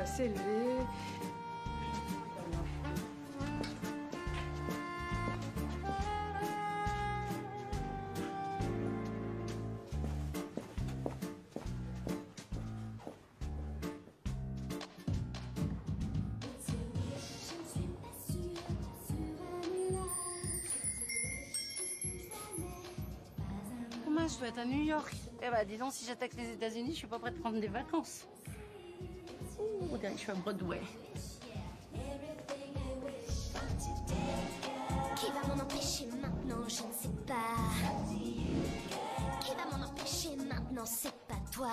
va s'élever. Demain, je dois être à New York. Eh ben, dis donc, si j'attaque les États-Unis, je suis pas prête de prendre des vacances. Ouh, on dirait que je suis à Broadway. Qui va m'en empêcher maintenant, je ne sais pas. Qui va m'en empêcher maintenant, c'est pas toi.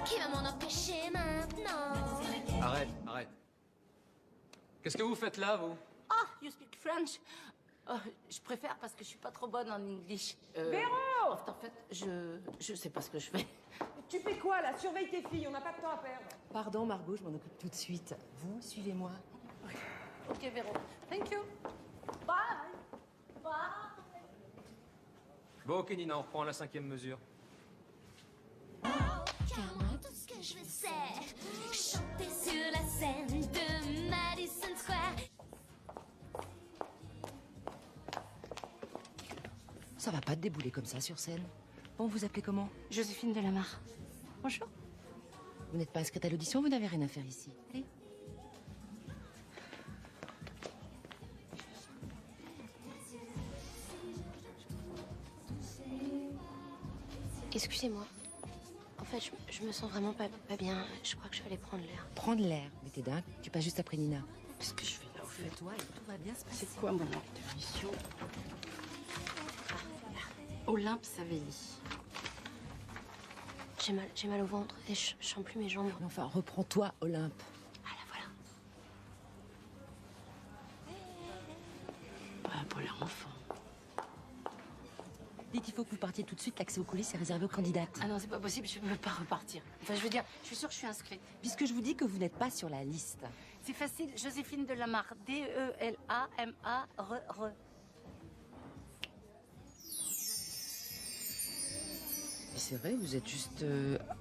Qui va m'en empêcher maintenant? Arrête, arrête. Qu'est-ce que vous faites là, vous? Ah, you speak French? Oh, je préfère parce que je suis pas trop bonne en English. Véro! En fait, je sais pas ce que je fais. Tu fais quoi là? Surveille tes filles, on n'a pas de temps à perdre. Pardon, Margot, je m'en occupe tout de suite. Vous, suivez-moi. Ok, Véro. Thank you. Bye. Bye. Bon, ok, Nina, on reprend la 5e mesure. Car moi, tout ce que je veux, c'est chanter sur la scène de Madison Square. Ça va pas te débouler comme ça sur scène. Bon, vous appelez comment? Joséphine Delamarre. Bonjour. Vous n'êtes pas inscrite à l'audition, vous n'avez rien à faire ici. Allez. Excusez-moi. En fait, je me sens vraiment pas bien. Je crois que je vais aller prendre l'air. Prendre l'air. Mais t'es dingue, tu passes juste après Nina. Qu'est-ce que je fais là, au fait? Toi, et tout va bien se passer. C'est quoi mon acte de mission? Olympe Savelli. J'ai mal au ventre et je sens plus mes jambes. Mais enfin, reprends-toi, Olympe. Ah là, voilà. Pour les enfants. Dites qu'il faut que vous partiez tout de suite, l'accès aux coulisses est réservé aux candidates. Ah non, c'est pas possible, je peux pas repartir. Enfin, je veux dire, je suis sûre que je suis inscrite. Puisque je vous dis que vous n'êtes pas sur la liste. C'est facile, Joséphine Delamarre. D-E-L-A-M-A-R-R. C'est vrai, vous êtes juste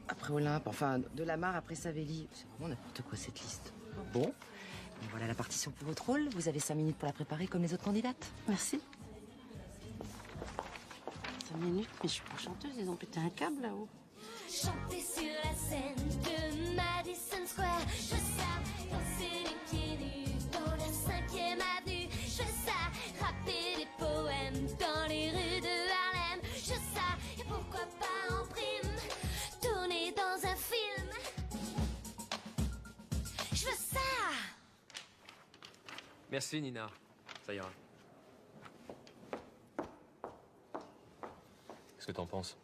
après Olympe, enfin Delamarre après Savelli. C'est vraiment n'importe quoi cette liste. Bon, ben voilà la partition pour votre rôle. Vous avez 5 minutes pour la préparer comme les autres candidates. Merci. 5 minutes, mais je suis pas chanteuse, ils ont pété un câble là-haut. Chanter sur la scène de Madison Square. Je veux ça, danser les pieds nus dans la 5e avenue. Je veux ça, rapper des poèmes dans les rues de Harlem. Je veux ça, et pourquoi pas en prime, tourner dans un film. Je veux ça. Merci, Nina. Ça ira. Qu'est-ce que t'en penses?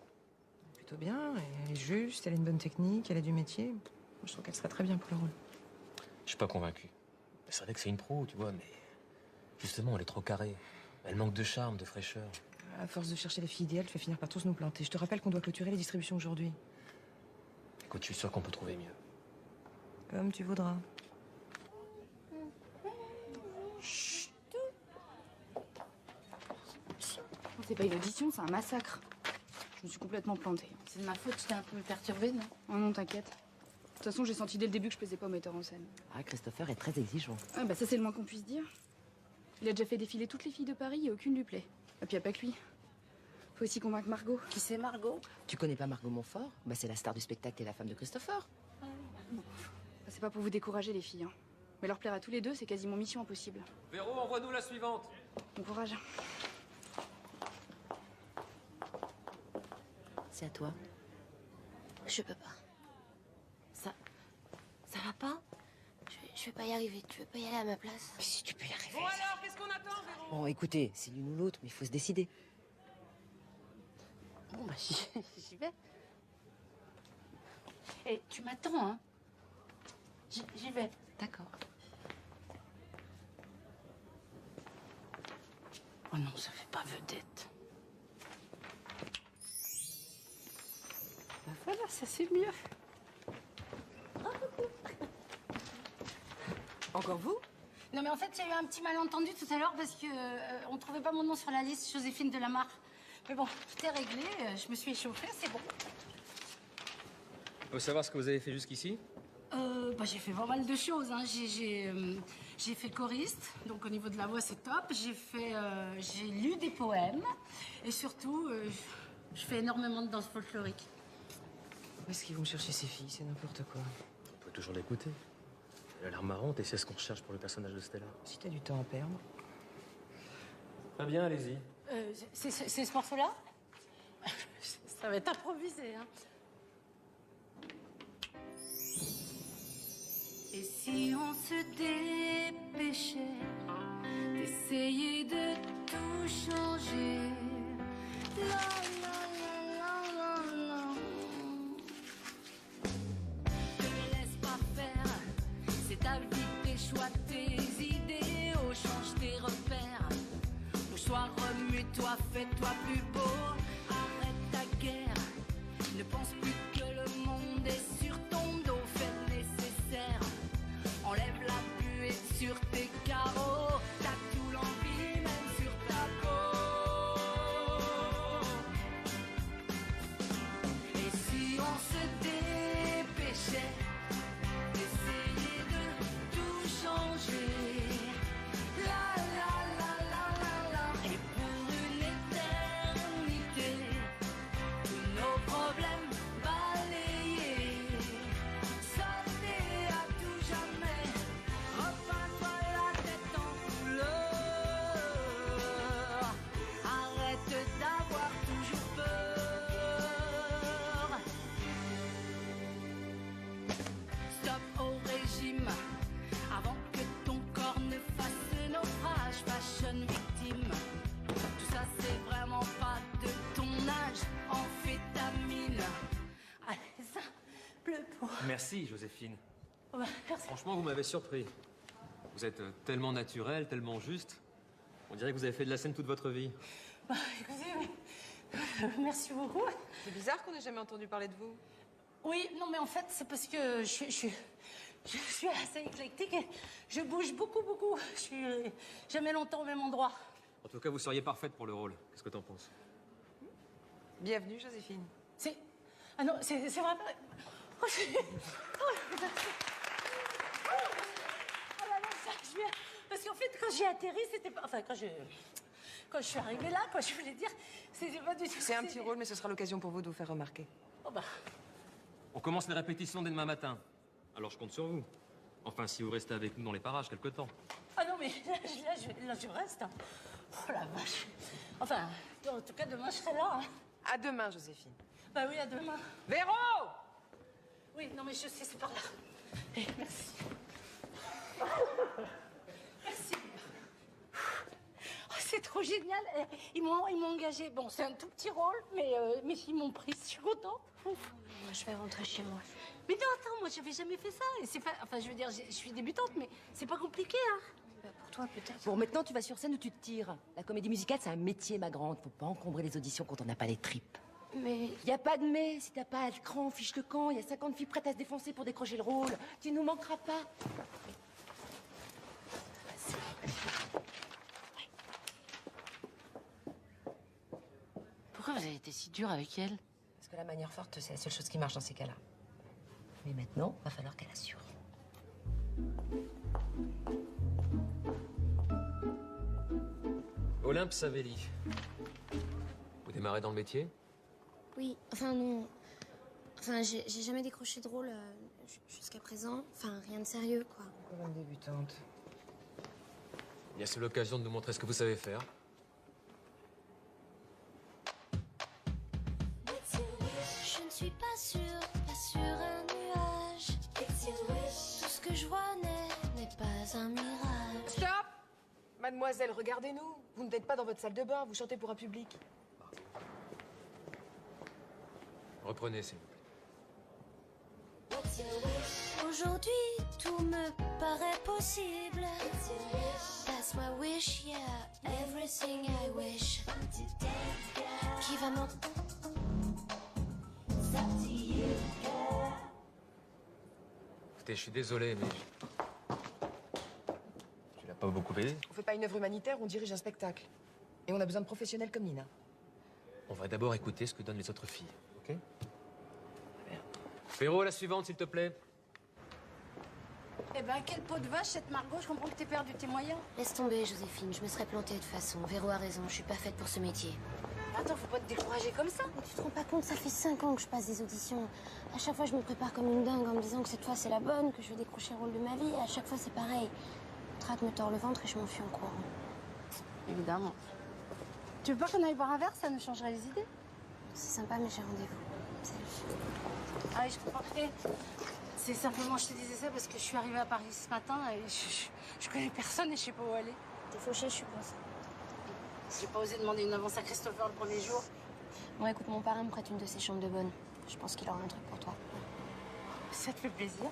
Plutôt bien, elle est juste, elle a une bonne technique, elle a du métier. Moi, je trouve qu'elle serait très bien pour le rôle. Je suis pas convaincu. C'est vrai que c'est une pro, tu vois, mais... Justement, elle est trop carrée. Elle manque de charme, de fraîcheur. À force de chercher la fille idéale, tu vas finir par tous nous planter. Je te rappelle qu'on doit clôturer les distributions aujourd'hui. Écoute, je suis sûr qu'on peut trouver mieux. Comme tu voudras. C'est pas une audition, c'est un massacre. Je me suis complètement plantée. C'est de ma faute, j'étais un peu perturbée, non? Oh non, t'inquiète. De toute façon, j'ai senti dès le début que je plaisais pas au metteur en scène. Ah, Christopher est très exigeant. Ah bah ça, c'est le moins qu'on puisse dire. Il a déjà fait défiler toutes les filles de Paris et aucune lui plaît. Et puis y a pas que lui. Faut aussi convaincre Margot. Qui c'est, Margot? Tu connais pas Margot Montfort? Bah c'est la star du spectacle et la femme de Christopher. Bah, c'est pas pour vous décourager, les filles. Hein. Mais leur plaire à tous les deux, c'est quasiment mission impossible. Véro, envoie-nous la suivante. Bon courage. C'est à toi. Je peux pas. Ça va pas? Je vais pas y arriver. Tu veux pas y aller à ma place? Mais si tu peux y arriver. Bon alors, qu'est-ce qu'on attend, Véro? Bon, écoutez, c'est l'une ou l'autre, mais il faut se décider. Bon, bah, j'y vais. Et tu m'attends, hein? J'y vais. D'accord. Oh non, ça fait pas vedette. Bah voilà, ça c'est mieux. Encore vous? Non mais en fait, il y a eu un petit malentendu tout à l'heure parce que on trouvait pas mon nom sur la liste Joséphine Delamarre. Mais bon, tout est réglé, je me suis échauffée, c'est bon. Faut savoir ce que vous avez fait jusqu'ici? J'ai fait pas mal de choses. Hein. J'ai fait choriste, donc au niveau de la voix, c'est top. J'ai lu des poèmes. Et surtout, je fais énormément de danse folklorique. Où est-ce qu'ils vont chercher ces filles? C'est n'importe quoi. On peut toujours l'écouter. Elle a l'air marrante et c'est ce qu'on recherche pour le personnage de Stella. Si t'as du temps à perdre. Très bien, allez-y. C'est ce morceau-là? Ça va être improvisé, hein. Et si on se dépêchait d'essayer de tout changer? La, la, la, la, la, la. Te laisse pas faire, c'est ta vie, tes choix, tes idéaux, change tes repères. Ou soit remue-toi, fais-toi plus beau, arrête ta guerre, ne pense plus que le monde est sur ton dos, fais le nécessaire. Enlève la buée sur tes carreaux, t'as tout l'envie, même sur ta peau. Et si on se dépêchait d'essayer de tout changer? La la la la la la. Et pour une éternité, tous nos problèmes balayés, sauter à tout jamais, repeins-toi la tête en couleur, arrête d'avoir toujours peur. Stop au régime, avant que ton corps ne fasse naufrage, fashion victime. Tout ça c'est vraiment pas de ton âge, amphétamine. Allez, ça pleut pour... Merci, Joséphine. Oh bah, merci. Franchement, vous m'avez surpris. Vous êtes tellement naturel, tellement juste. On dirait que vous avez fait de la scène toute votre vie. Bah, écoutez, merci beaucoup. C'est bizarre qu'on ait jamais entendu parler de vous. Oui, non mais en fait c'est parce que je suis assez éclectique et je bouge beaucoup. Je suis jamais longtemps au même endroit. En tout cas, vous seriez parfaite pour le rôle. Qu'est-ce que t'en penses? Bienvenue, Joséphine. C'est... Ah non, c'est vrai. Oh, merci. Oh là là, ça, je viens... Parce qu'en fait, quand j'ai atterri, c'était pas... Enfin, quand je suis arrivée là, quoi, je voulais dire, c'était pas du tout... C'est un petit rôle, mais ce sera l'occasion pour vous de vous faire remarquer. Oh bah... On commence les répétitions dès demain matin. Alors je compte sur vous. Enfin, si vous restez avec nous dans les parages quelque temps. Ah non, mais là, je reste. Hein. Oh la vache. Enfin, en tout cas, demain, je serai là. Hein. À demain, Joséphine. Bah oui, à demain. Véro! Oui, non, mais je sais, c'est par là. Eh, merci. Merci. Oh, c'est trop génial. Eh, ils m'ont engagé. Bon, c'est un tout petit rôle, mais ils m'ont pris. Je suis contente. Ouf. Moi, je vais rentrer chez moi. Mais non, attends, moi, j'avais jamais fait ça. Et c'est pas... Enfin, je veux dire, je suis débutante, mais c'est pas compliqué, hein. Bah, pour toi, peut-être. Bon, maintenant, tu vas sur scène où tu te tires. La comédie musicale, c'est un métier, ma grande. Faut pas encombrer les auditions quand on n'a pas les tripes. Mais... Y a pas de mais. Si t'as pas le cran, fiche le camp. Y a 50 filles prêtes à se défoncer pour décrocher le rôle. Tu nous manqueras pas. Pourquoi vous avez été si dur avec elle? Parce que la manière forte, c'est la seule chose qui marche dans ces cas-là. Mais maintenant, va falloir qu'elle assure. Olympe Savelli. Vous démarrez dans le métier? Oui, enfin non. Enfin, j'ai jamais décroché de rôle jusqu'à présent. Enfin, rien de sérieux, quoi. Encore une débutante. Bien, c'est l'occasion de nous montrer ce que vous savez faire. Je ne suis pas sur un nuage. Tout ce que je vois n'est pas un mirage. Stop! Mademoiselle, regardez-nous. Vous n'êtes pas dans votre salle de bain, vous chantez pour un public. Reprenez, s'il vous plaît. Aujourd'hui, tout me paraît possible. That's my wish, yeah. Everything I wish. Qui va m'en... Écoutez, je suis désolé, mais... Tu l'as pas beaucoup aidé. On fait pas une œuvre humanitaire, on dirige un spectacle. Et on a besoin de professionnels comme Nina. On va d'abord écouter ce que donnent les autres filles, ok? Véro, la suivante, s'il te plaît. Eh ben, quelle peau de vache, cette Margot. Je comprends que t'aies perdu tes moyens. Laisse tomber, Joséphine. Je me serais plantée de toute façon. Véro a raison. Je suis pas faite pour ce métier. Attends, faut pas te décourager comme ça. Mais tu te rends pas compte, ça fait 5 ans que je passe des auditions. À chaque fois, je me prépare comme une dingue en me disant que cette fois, c'est la bonne, que je vais décrocher le rôle de ma vie. Et à chaque fois, c'est pareil. Le trac me tord le ventre et je m'enfuis en courant. Évidemment. Tu veux pas qu'on aille boire un verre? Ça nous changerait les idées. C'est sympa, mais j'ai rendez-vous. Salut. Ah oui, je comprends. C'est simplement, je te disais ça parce que je suis arrivée à Paris ce matin et je connais personne et je sais pas où aller. T'es fauchée, je suppose. J'ai pas osé demander une avance à Christopher le premier jour. Bon, écoute, mon parrain me prête une de ses chambres de bonne. Je pense qu'il aura un truc pour toi. Ça te fait plaisir.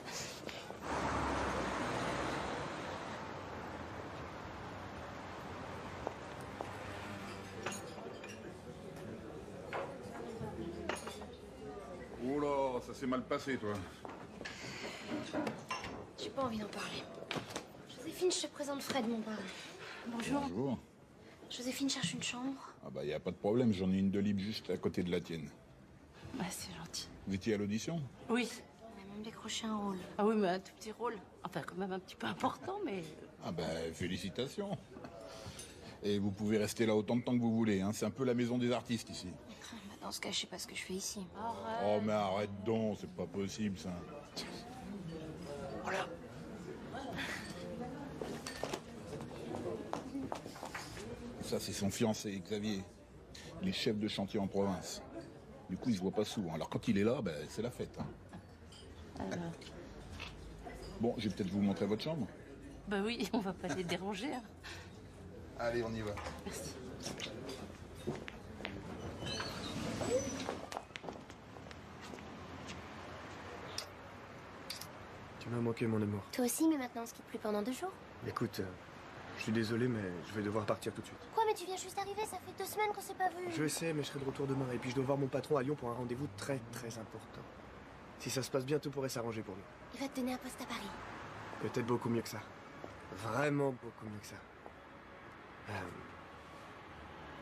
Oh là, ça s'est mal passé, toi. J'ai pas envie d'en parler. Joséphine, je te présente Fred, mon parrain. Bonjour. Bonjour. Joséphine cherche une chambre. Ah bah, y a pas de problème, j'en ai une de libre juste à côté de la tienne. Bah, c'est gentil. Vous étiez à l'audition? Oui. On a même décroché un rôle. Ah oui, mais un tout petit rôle. Enfin, quand même un petit peu important, mais... Ah bah, félicitations. Et vous pouvez rester là autant de temps que vous voulez, hein. C'est un peu la maison des artistes, ici. Bah, dans ce cas, je sais pas ce que je fais ici. Oh, mais arrête donc, c'est pas possible, ça. Voilà. Ça, c'est son fiancé, Xavier. Il est chef de chantier en province. Du coup, il se voit pas souvent. Alors, quand il est là, ben, c'est la fête, hein. Bon, je vais peut-être vous montrer votre chambre. Bah oui, on va pas les déranger. Hein. Allez, on y va. Merci. Tu m'as manqué, mon amour. Toi aussi, mais maintenant on se quitte plus pendant 2 jours. Écoute, je suis désolé, mais je vais devoir partir tout de suite. Quoi, mais tu viens juste d'arriver, ça fait 2 semaines qu'on s'est pas vu. Je sais, mais je serai de retour demain. Et puis je dois voir mon patron à Lyon pour un rendez-vous très très important. Si ça se passe bien, tout pourrait s'arranger pour lui. Il va te donner un poste à Paris. Peut-être beaucoup mieux que ça. Vraiment beaucoup mieux que ça.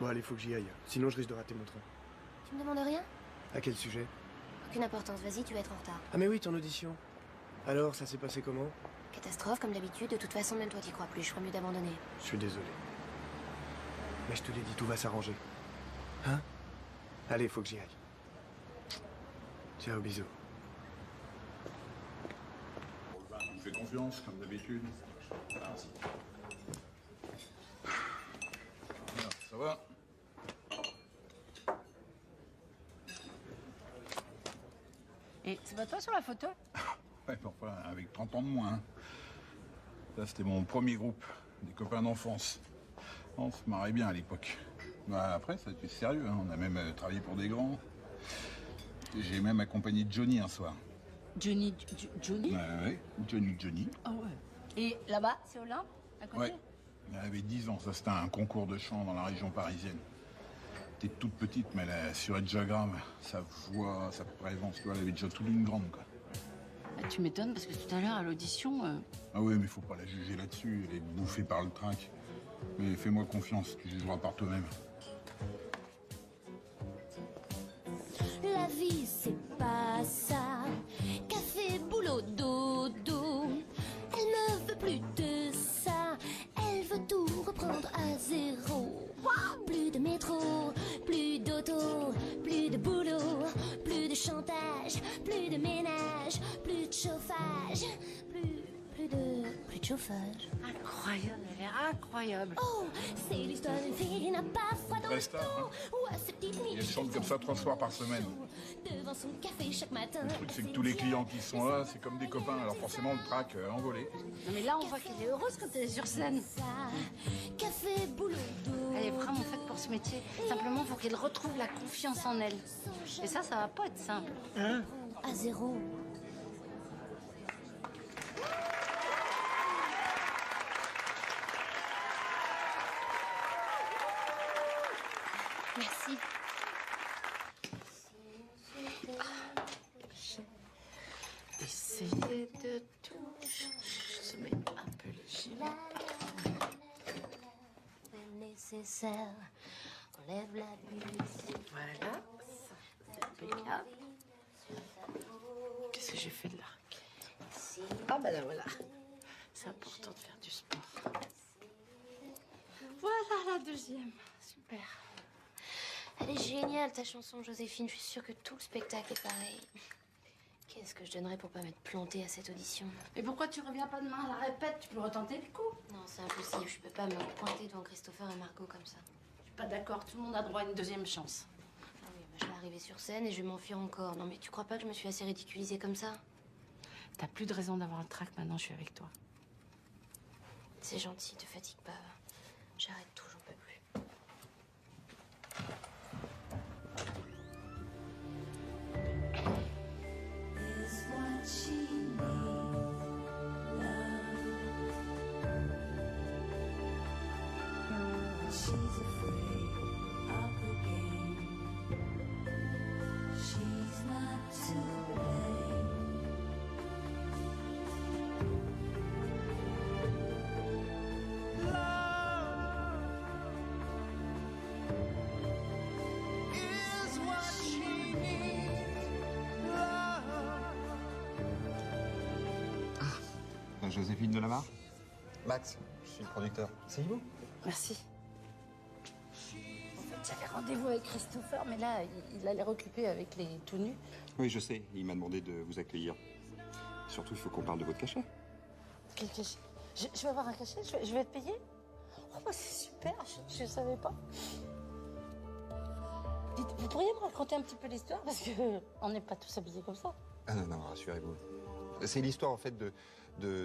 Bon, allez, faut que j'y aille. Sinon, je risque de rater mon train. Tu me demandes rien? À quel sujet? Aucune importance, vas-y, tu vas être en retard. Ah mais oui, ton audition. Alors, ça s'est passé comment? Catastrophe, comme d'habitude, de toute façon, même toi t'y crois plus, je ferais mieux d'abandonner. Je suis désolé. Mais je te l'ai dit, tout va s'arranger. Hein? Allez, faut que j'y aille. Ciao, bisous. Je vous fais confiance, comme d'habitude. Ça va? Et c'est pas toi sur la photo? Ouais, mais enfin, avec 30 ans de moins. Hein. Ça, c'était mon premier groupe, des copains d'enfance. On se marrait bien à l'époque. Bah, après, ça a été sérieux. Hein. On a même travaillé pour des grands. J'ai même accompagné Johnny un soir. Johnny? Ouais, Johnny. Ah ouais. Et là-bas, c'est Olympe, à côté? Ouais. Elle avait 10 ans. Ça, c'était un concours de chant dans la région parisienne. Elle était toute petite, mais elle assurait déjà grave. Sa voix, sa présence, tu vois, elle avait déjà toute une grande, quoi. Ah, tu m'étonnes parce que tout à l'heure, à l'audition... Ah oui, mais faut pas la juger là-dessus. Elle est bouffée par le trac. Mais fais-moi confiance, tu jugeras par toi-même. La vie, c'est pas ça. Café, boulot, dodo. Elle ne veut plus de ça. Elle veut tout reprendre à zéro. Plus de métro, plus d'auto, plus de boulot, plus de chantage, plus de ménage, plus de chauffage, plus de chauffage. Incroyable, elle est incroyable. Oh, c'est l'histoire d'une fille qui n'a pas froid dans le Reste là, hein. dos. Ouais, cette petite Et elle chante comme ça 3 soirs par semaine. devant son café chaque matin. Le truc, c'est que tous les clients qui sont là, c'est comme des copains. Alors forcément, le trac envolé. Non mais là, on voit qu'elle est heureuse quand elle est sur scène. Ça, café, boulot, dos. Elle est vraiment faite pour ce métier. Simplement, il faut qu'elle retrouve la confiance en elle. Et ça va pas être simple. Hein? À zéro. Merci. Essayez de tout. Je mets un peu le gilet. Nécessaire. Enlève la bulle. Voilà, ça, c'est impeccable. Qu'est-ce que j'ai fait de l'arc? Ah bah là voilà. Voilà la deuxième. Super. Elle est géniale, ta chanson, Joséphine. Je suis sûre que tout le spectacle est pareil. Qu'est-ce que je donnerais pour pas m'être plantée à cette audition? Et pourquoi tu reviens pas demain à la répète? Tu peux retenter le coup. Non, c'est impossible. Je peux pas me pointer devant Christopher et Margot comme ça. Je suis pas d'accord. Tout le monde a droit à une deuxième chance. Ah oui, bah, je vais arriver sur scène et je vais m'enfuir encore. Non, mais tu crois pas que je me suis assez ridiculisée comme ça? T'as plus de raison d'avoir le trac. Maintenant, je suis avec toi. C'est gentil, te fatigue pas. J'arrête tout, j'en peux plus. Joséphine Delamarre. Max, je suis le producteur. C'est vous? Merci. J'avais rendez-vous avec Christopher, mais là, il a l'air occupé avec les tout nus. Oui, je sais. Il m'a demandé de vous accueillir. Surtout, il faut qu'on parle de votre cachet. Quel cachet? Je vais avoir un cachet? Je vais être payée? Oh, bah, c'est super, je savais pas. Dites, vous pourriez me raconter un petit peu l'histoire? Parce qu'on n'est pas tous habillés comme ça. Ah non, non, rassurez-vous. C'est l'histoire, en fait, de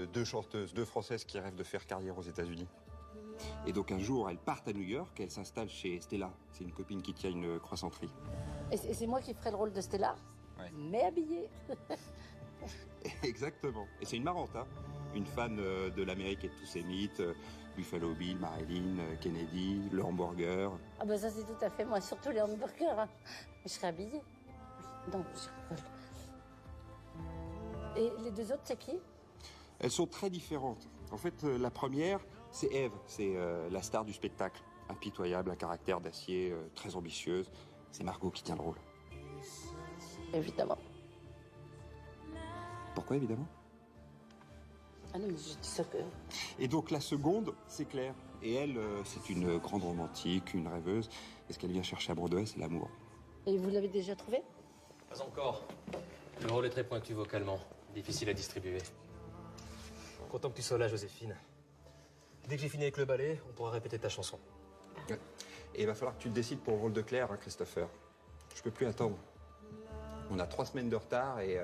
deux chanteuses, deux Françaises qui rêvent de faire carrière aux États-Unis. Et donc, un jour, elles partent à New York et elles s'installent chez Stella. C'est une copine qui tient une croissanterie. Et c'est moi qui ferai le rôle de Stella? Ouais. Mais habillée. Exactement. Et c'est une marrante, hein. Une fan de l'Amérique et de tous ses mythes. Buffalo Bill, Marilyn, Kennedy, le hamburger. Ah bah ça, c'est tout à fait moi, surtout les hamburgers. Hein. Mais je serai habillée. Oui. Non, je rigole. Et les deux autres, c'est qui? Elles sont très différentes. En fait, la première, c'est Ève. C'est la star du spectacle. Impitoyable, un caractère d'acier, très ambitieuse. C'est Margot qui tient le rôle. Évidemment. Pourquoi, évidemment? Ah non, mais je dis ça que... Et donc, la seconde, c'est Claire. Et elle, c'est une grande romantique, une rêveuse. Et ce qu'elle vient chercher à Broadway, c'est l'amour. Et vous l'avez déjà trouvé? Pas encore. Le rôle est très pointu vocalement. Difficile à distribuer. Content que tu sois là, Joséphine. Dès que j'ai fini avec le ballet, on pourra répéter ta chanson. Et il va falloir que tu te décides pour le rôle de Claire, hein, Christopher. Je peux plus attendre. On a 3 semaines de retard et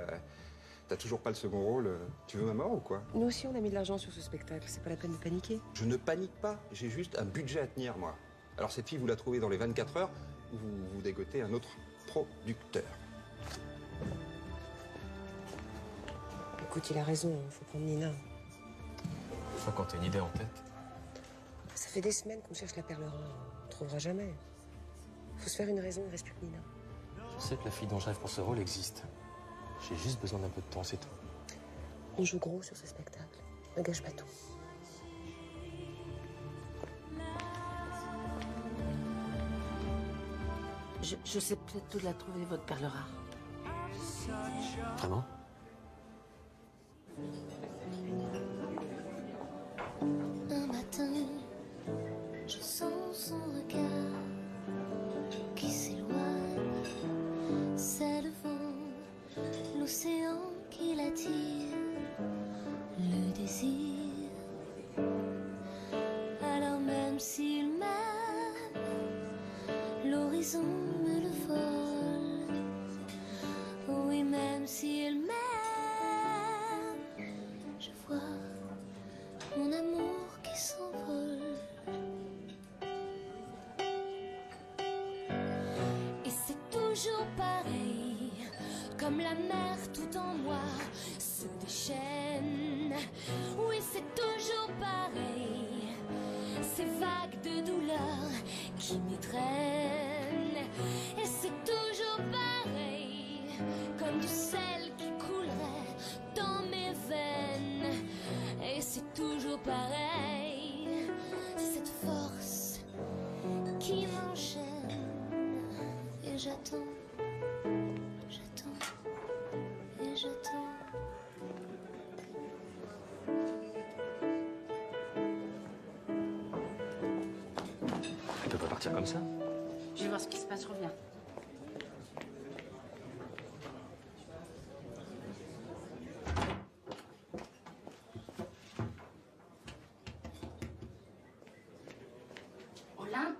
t'as toujours pas le second rôle. Tu veux ma mort ou quoi? Nous aussi, on a mis de l'argent sur ce spectacle. C'est pas la peine de paniquer. Je ne panique pas. J'ai juste un budget à tenir, moi. Alors cette fille, vous la trouvez dans les 24 heures ou vous dégotez un autre producteur. Écoute, il a raison. Il faut prendre Nina. Enfin, quand t'as une idée en tête. Ça fait des semaines qu'on cherche la perle rare. On ne trouvera jamais. Faut se faire une raison, il reste plus que Nina. Je sais que la fille dont je rêve pour ce rôle existe. J'ai juste besoin d'un peu de temps, c'est tout. On joue gros sur ce spectacle. Ne gâche pas tout. Je sais peut-être où la trouver, votre perle rare. Vraiment? Un matin, je sens son regard qui s'éloigne. C'est le vent, l'océan qui l'attire, le désir. Alors même s'il m'aime, l'horizon me le vole. Oui, même s'il m'aime, je vois mon amour qui s'envole. Et c'est toujours pareil, comme la mer tout en moi se déchaîne. Oui, c'est toujours pareil, ces vagues de douleur qui m'étreignent. Et c'est toujours pareil, comme du sel qui coulerait dans mes veines. Et c'est toujours pareil, cette force qui m'enchaîne. Et j'attends, j'attends, et j'attends. peux pas partir comme ça. Je vais voir ce qui se passe, je reviens. Olympe?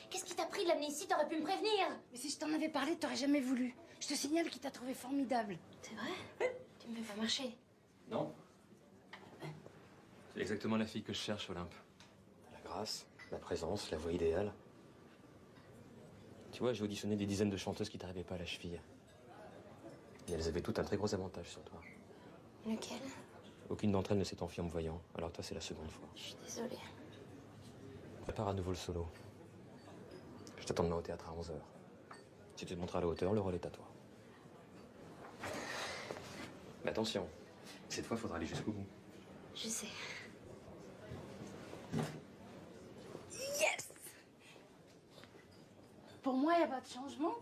Qu'est-ce qui t'a pris de l'amener ici? T'aurais pu me prévenir. Mais si je t'en avais parlé, t'aurais jamais voulu. Je te signale qu'il t'a trouvé formidable. C'est vrai? Tu me fais pas marcher. Non. C'est exactement la fille que je cherche, Olympe. La grâce, la présence, la voix idéale. Tu vois, j'ai auditionné des dizaines de chanteuses qui t'arrivaient pas à la cheville. Et elles avaient toutes un très gros avantage sur toi. Lequel? Aucune d'entre elles ne s'est enfuie en me voyant. Alors toi, c'est la seconde fois. Je suis désolée. Prépare à nouveau le solo. Je t'attends demain au théâtre à 11h. Si tu te montres à la hauteur, le rôle est à toi. Mais attention, cette fois, il faudra aller jusqu'au bout. Je sais. Yes! Pour moi, il n'y a pas de changement.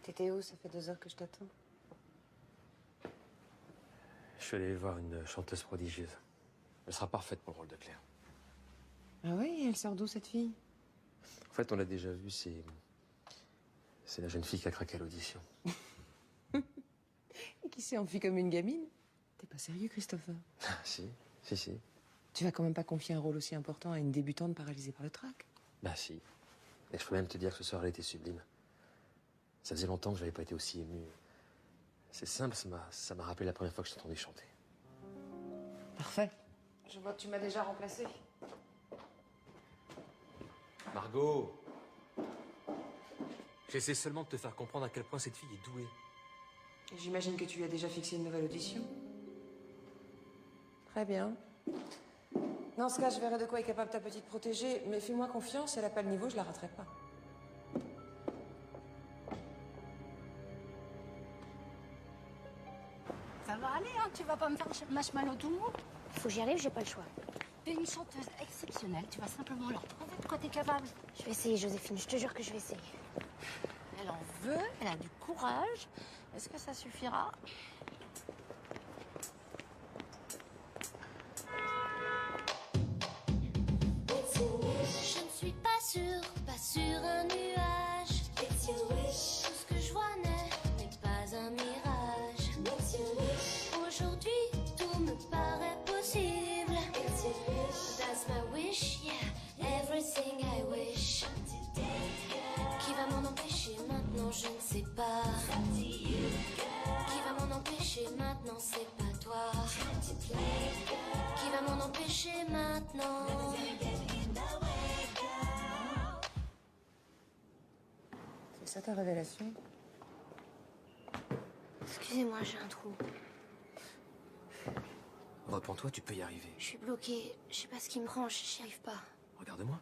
T'étais où? Ça fait 2 heures que je t'attends. Je suis allé voir une chanteuse prodigieuse. Elle sera parfaite pour le rôle de Claire. Ah oui? Elle sort d'où, cette fille? En fait, on l'a déjà vue, c'est la jeune fille qui a craqué à l'audition. Et qui s'est enfuie comme une gamine? T'es pas sérieux, Christopher? Si. Tu vas quand même pas confier un rôle aussi important à une débutante paralysée par le trac? Bah si. Et je peux même te dire que ce soir, elle était sublime. Ça faisait longtemps que je n'avais pas été aussi ému. C'est simple, ça m'a rappelé la première fois que je t'entendais chanter. Parfait. Je vois que tu m'as déjà remplacé. Margot! J'essaie seulement de te faire comprendre à quel point cette fille est douée. Et j'imagine que tu lui as déjà fixé une nouvelle audition. Très bien. Dans ce cas, je verrai de quoi est capable ta petite protégée, mais fais-moi confiance, elle n'a pas le niveau, je la raterai pas. Ça va aller, hein? Tu vas pas me faire marshmallow tout le monde? Faut que j'y arrive, j'ai pas le choix. T'es une chanteuse exceptionnelle, tu vas simplement leur prouver de quoi t'es capable. Je vais essayer, Joséphine, je te jure que je vais essayer. Elle en veut, elle a du courage. Est-ce que ça suffira? Je ne suis pas sur un nuage. Tout ce que je vois n'est pas un mirage. Aujourd'hui, tout me paraît possible. That's my wish, yeah, everything I wish. Qui va m'en empêcher maintenant, je ne sais pas. Qui va m'en empêcher maintenant, c'est pas toi. Qui va m'en empêcher maintenant? C'est ça ta révélation? Excusez-moi, j'ai un trou. Reprends-toi, tu peux y arriver. Je suis bloquée. Je sais pas ce qui me prend, j'y arrive pas. Regarde-moi.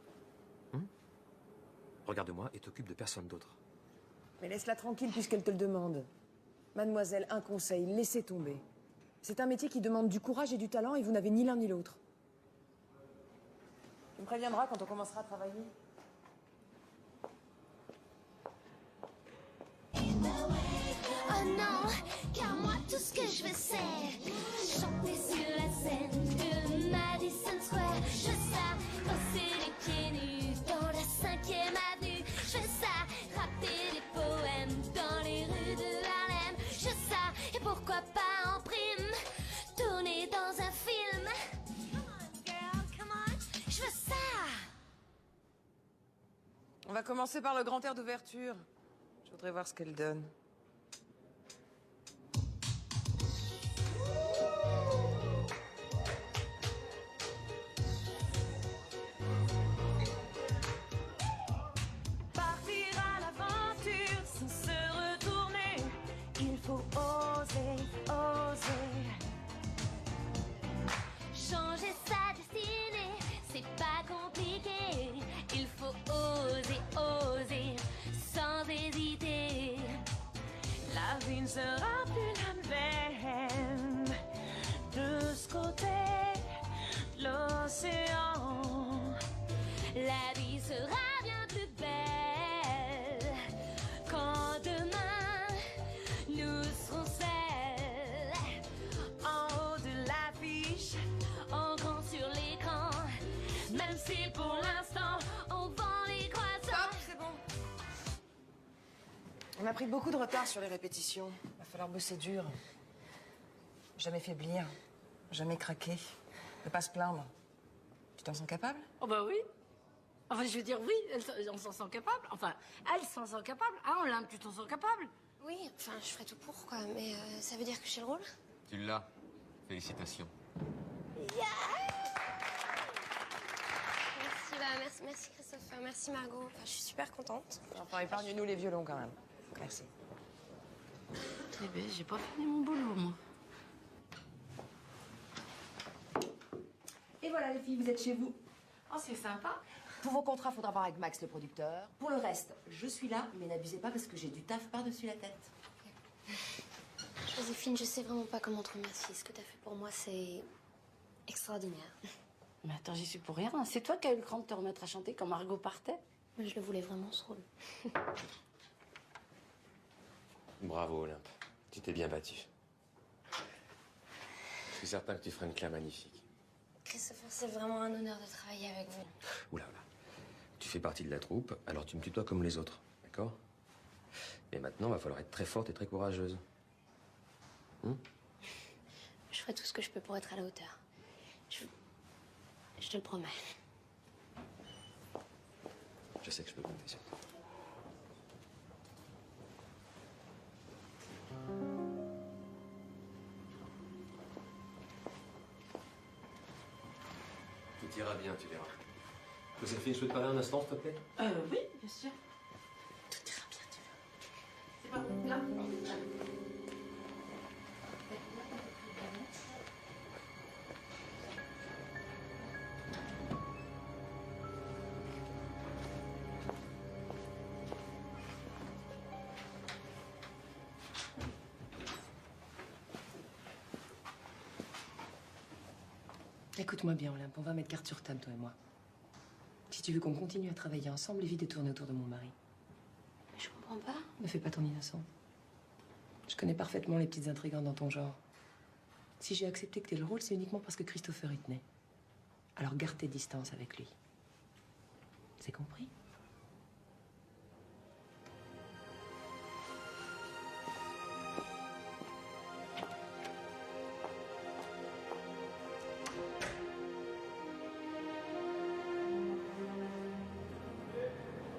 Regarde-moi et t'occupe de personne d'autre. Mais laisse-la tranquille puisqu'elle te le demande. Mademoiselle, un conseil, laissez tomber. C'est un métier qui demande du courage et du talent et vous n'avez ni l'un ni l'autre. Tu me préviendras quand on commencera à travailler. Oh non, car moi tout ce que je veux c'est chanter sur la scène de Madison Square. Je veux ça, danser les pieds nus dans la 5e avenue. Je veux ça, rapper des poèmes dans les rues de Harlem. Je veux ça, et pourquoi pas en prime, tourner dans un film. Come on girl, come on, je veux ça. On va commencer par le grand air d'ouverture. Je voudrais voir ce qu'elle donne. Partir à l'aventure sans se retourner. Il faut oser, oser. Changer sa destinée, c'est pas compliqué. Il faut oser, oser, sans hésiter. La vie ne sera plus la même. même si pour l'instant on vend les croissants. C'est bon. On a pris beaucoup de retard sur les répétitions. Va falloir bosser dur. Jamais faiblir, jamais craquer, ne pas se plaindre. Tu t'en sens capable? Oh bah oui. Enfin, je veux dire, oui, on s'en sent capable. Enfin, elle s'en sent capable. Hein, Olympe, tu t'en sens capable? Oui, enfin, je ferai tout pour, quoi. Mais ça veut dire que j'ai le rôle? Tu l'as. Félicitations. Merci Christopher, merci Margot. Enfin, je suis super contente. Enfin, épargne-nous les violons quand même. Merci. Eh ben, j'ai pas fini mon boulot, moi. Et voilà les filles, vous êtes chez vous. Oh, c'est sympa. Pour vos contrats, faudra voir avec Max, le producteur. Pour le reste, je suis là, mais n'abusez pas parce que j'ai du taf par-dessus la tête. Joséphine, je sais vraiment pas comment te remercier. Ce que t'as fait pour moi, c'est extraordinaire. Mais attends, j'y suis pour rien. C'est toi qui as eu le cran de te remettre à chanter quand Margot partait. Mais je le voulais vraiment, ce rôle. Bravo, Olympe. Tu t'es bien battue. Je suis certain que tu feras une claire magnifique. Christopher, c'est vraiment un honneur de travailler avec vous. Oula, oula. Tu fais partie de la troupe, alors tu me tutoies comme les autres, d'accord? Et maintenant, va falloir être très forte et très courageuse. Je ferai tout ce que je peux pour être à la hauteur. Je te le promets. Je sais que je peux compter sur toi. Tout ira bien, tu verras. Joséphine, je peux te parler un instant, s'il te plaît? Oui, bien sûr. Tout ira bien, tu vois. C'est pas là. Écoute-moi bien, Olympe, on va mettre carte sur table, toi et moi. Si tu veux qu'on continue à travailler ensemble, évite de tourner autour de mon mari. Mais je comprends pas. Ne fais pas ton innocent. Je connais parfaitement les petites intrigantes dans ton genre. Si j'ai accepté que t'aies le rôle, c'est uniquement parce que Christopher y tenait. Alors garde tes distances avec lui. C'est compris?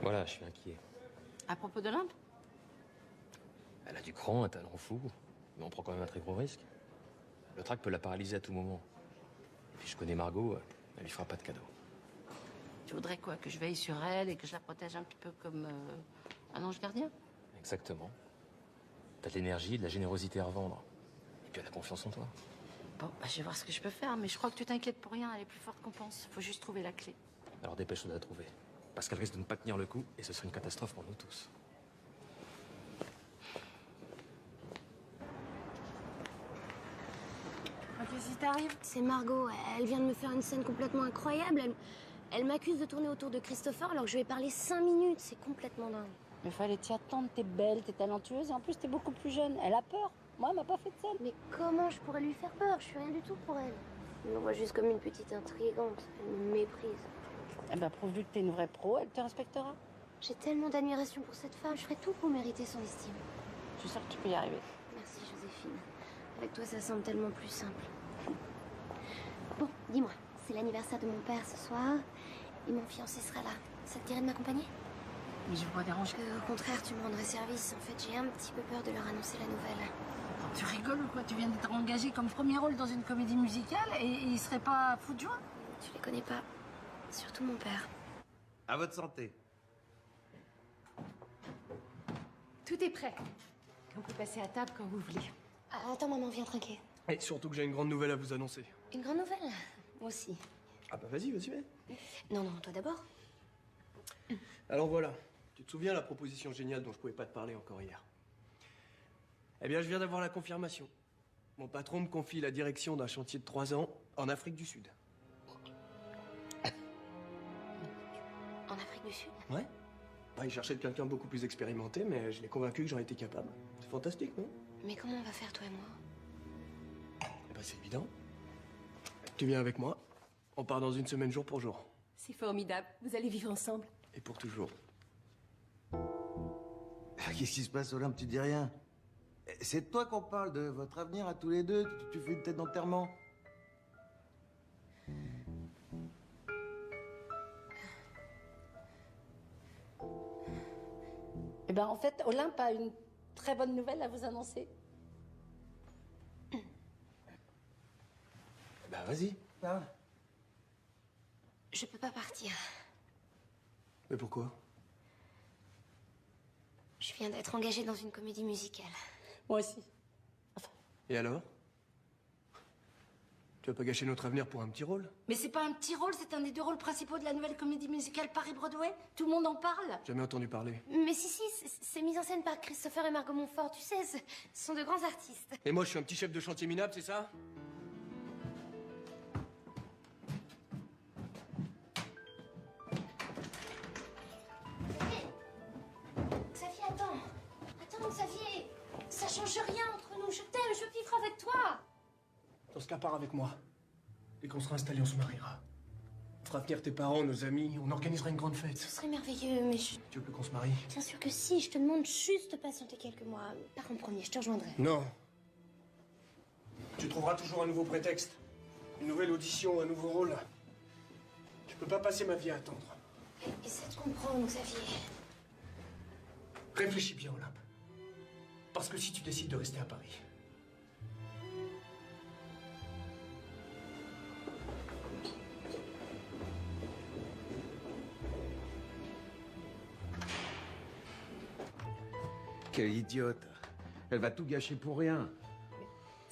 Voilà, je suis inquiet. À propos d'Olympe? Elle a du cran, un talent fou, mais on prend quand même un très gros risque. Le trac peut la paralyser à tout moment. Et puis je connais Margot, elle lui fera pas de cadeau. Tu voudrais quoi? Que je veille sur elle et que je la protège un petit peu comme un ange gardien? Exactement. T'as de l'énergie, de la générosité à revendre. Et puis elle a confiance en toi. Bon, bah, je vais voir ce que je peux faire, mais je crois que tu t'inquiètes pour rien. Elle est plus forte qu'on pense. Faut juste trouver la clé. Alors dépêche-toi de la trouver. Parce qu'elle risque de ne pas tenir le coup, et ce serait une catastrophe pour nous tous. Qu'est-ce qui t'arrive? C'est Margot. Elle vient de me faire une scène complètement incroyable. Elle m'accuse de tourner autour de Christopher alors que je lui ai parlé 5 minutes. C'est complètement dingue. Mais fallait t'y attendre. T'es belle, t'es talentueuse et en plus t'es beaucoup plus jeune. Elle a peur. Moi, elle m'a pas fait de scène. Mais comment je pourrais lui faire peur? Je suis rien du tout pour elle. Elle me voit juste comme une petite intrigante. Elle me méprise. Eh ben, prouve-lui que t'es une vraie pro, elle te respectera. J'ai tellement d'admiration pour cette femme. Je ferai tout pour mériter son estime. Je suis sûre que tu peux y arriver. Merci, Joséphine. Avec toi, ça semble tellement plus simple. Bon, dis-moi, c'est l'anniversaire de mon père ce soir et mon fiancé sera là. Ça te dirait de m'accompagner? Mais je vais pas déranger. Au contraire, tu me rendrais service. En fait, j'ai un petit peu peur de leur annoncer la nouvelle. Tu rigoles ou quoi? Tu viens d'être engagée comme premier rôle dans une comédie musicale et il serait pas fou de joie? Tu les connais pas. Surtout mon père. À votre santé. Tout est prêt. On peut passer à table quand vous voulez. Ah, attends, maman, viens trinquer. Et surtout que j'ai une grande nouvelle à vous annoncer. Une grande nouvelle? Moi aussi. Ah bah vas-y, vas-y, Non, non, toi d'abord. Alors voilà, tu te souviens la proposition géniale dont je pouvais pas te parler encore hier? Eh bien, je viens d'avoir la confirmation. Mon patron me confie la direction d'un chantier de 3 ans en Afrique du Sud. En Afrique du Sud? Ouais. Bah, il cherchait quelqu'un beaucoup plus expérimenté, mais je l'ai convaincu que j'en étais capable. C'est fantastique, non? Mais comment on va faire, toi et moi? Eh ben, c'est évident. Tu viens avec moi. On part dans 1 semaine jour pour jour. C'est formidable. Vous allez vivre ensemble. Et pour toujours. Qu'est-ce qui se passe, Olympe? Tu dis rien. C'est de toi qu'on parle, de votre avenir à tous les deux. Tu fais une tête d'enterrement. Eh ben, en fait, Olympe a une très bonne nouvelle à vous annoncer. Bah, vas-y, parle. Je peux pas partir. Mais pourquoi? Je viens d'être engagée dans une comédie musicale. Moi aussi. Et alors? Tu vas pas gâcher notre avenir pour un petit rôle? Mais c'est pas un petit rôle, c'est un des 2 rôles principaux de la nouvelle comédie musicale Paris-Broadway. Tout le monde en parle. Jamais entendu parler. Mais si, c'est mis en scène par Christopher et Margot Montfort, tu sais, ce sont de grands artistes. Et moi, je suis un petit chef de chantier minable, c'est ça? Xavier, attends. Attends, Xavier. Ça change rien entre nous. Je t'aime, je veux vivre avec toi. Dans ce cas, pars avec moi. Dès qu'on sera installé, on se mariera. On fera venir tes parents, nos amis, on organisera une grande fête. Ce serait merveilleux, mais je... Tu veux plus qu'on se marie? Bien sûr que si, je te demande juste de patienter quelques mois. Pars en premier, je te rejoindrai. Non. Tu trouveras toujours un nouveau prétexte. Une nouvelle audition, un nouveau rôle. Je peux pas passer ma vie à attendre. Essaie de comprendre, Xavier. Réfléchis bien, Olympe. Parce que si tu décides de rester à Paris... Quelle idiote. Elle va tout gâcher pour rien.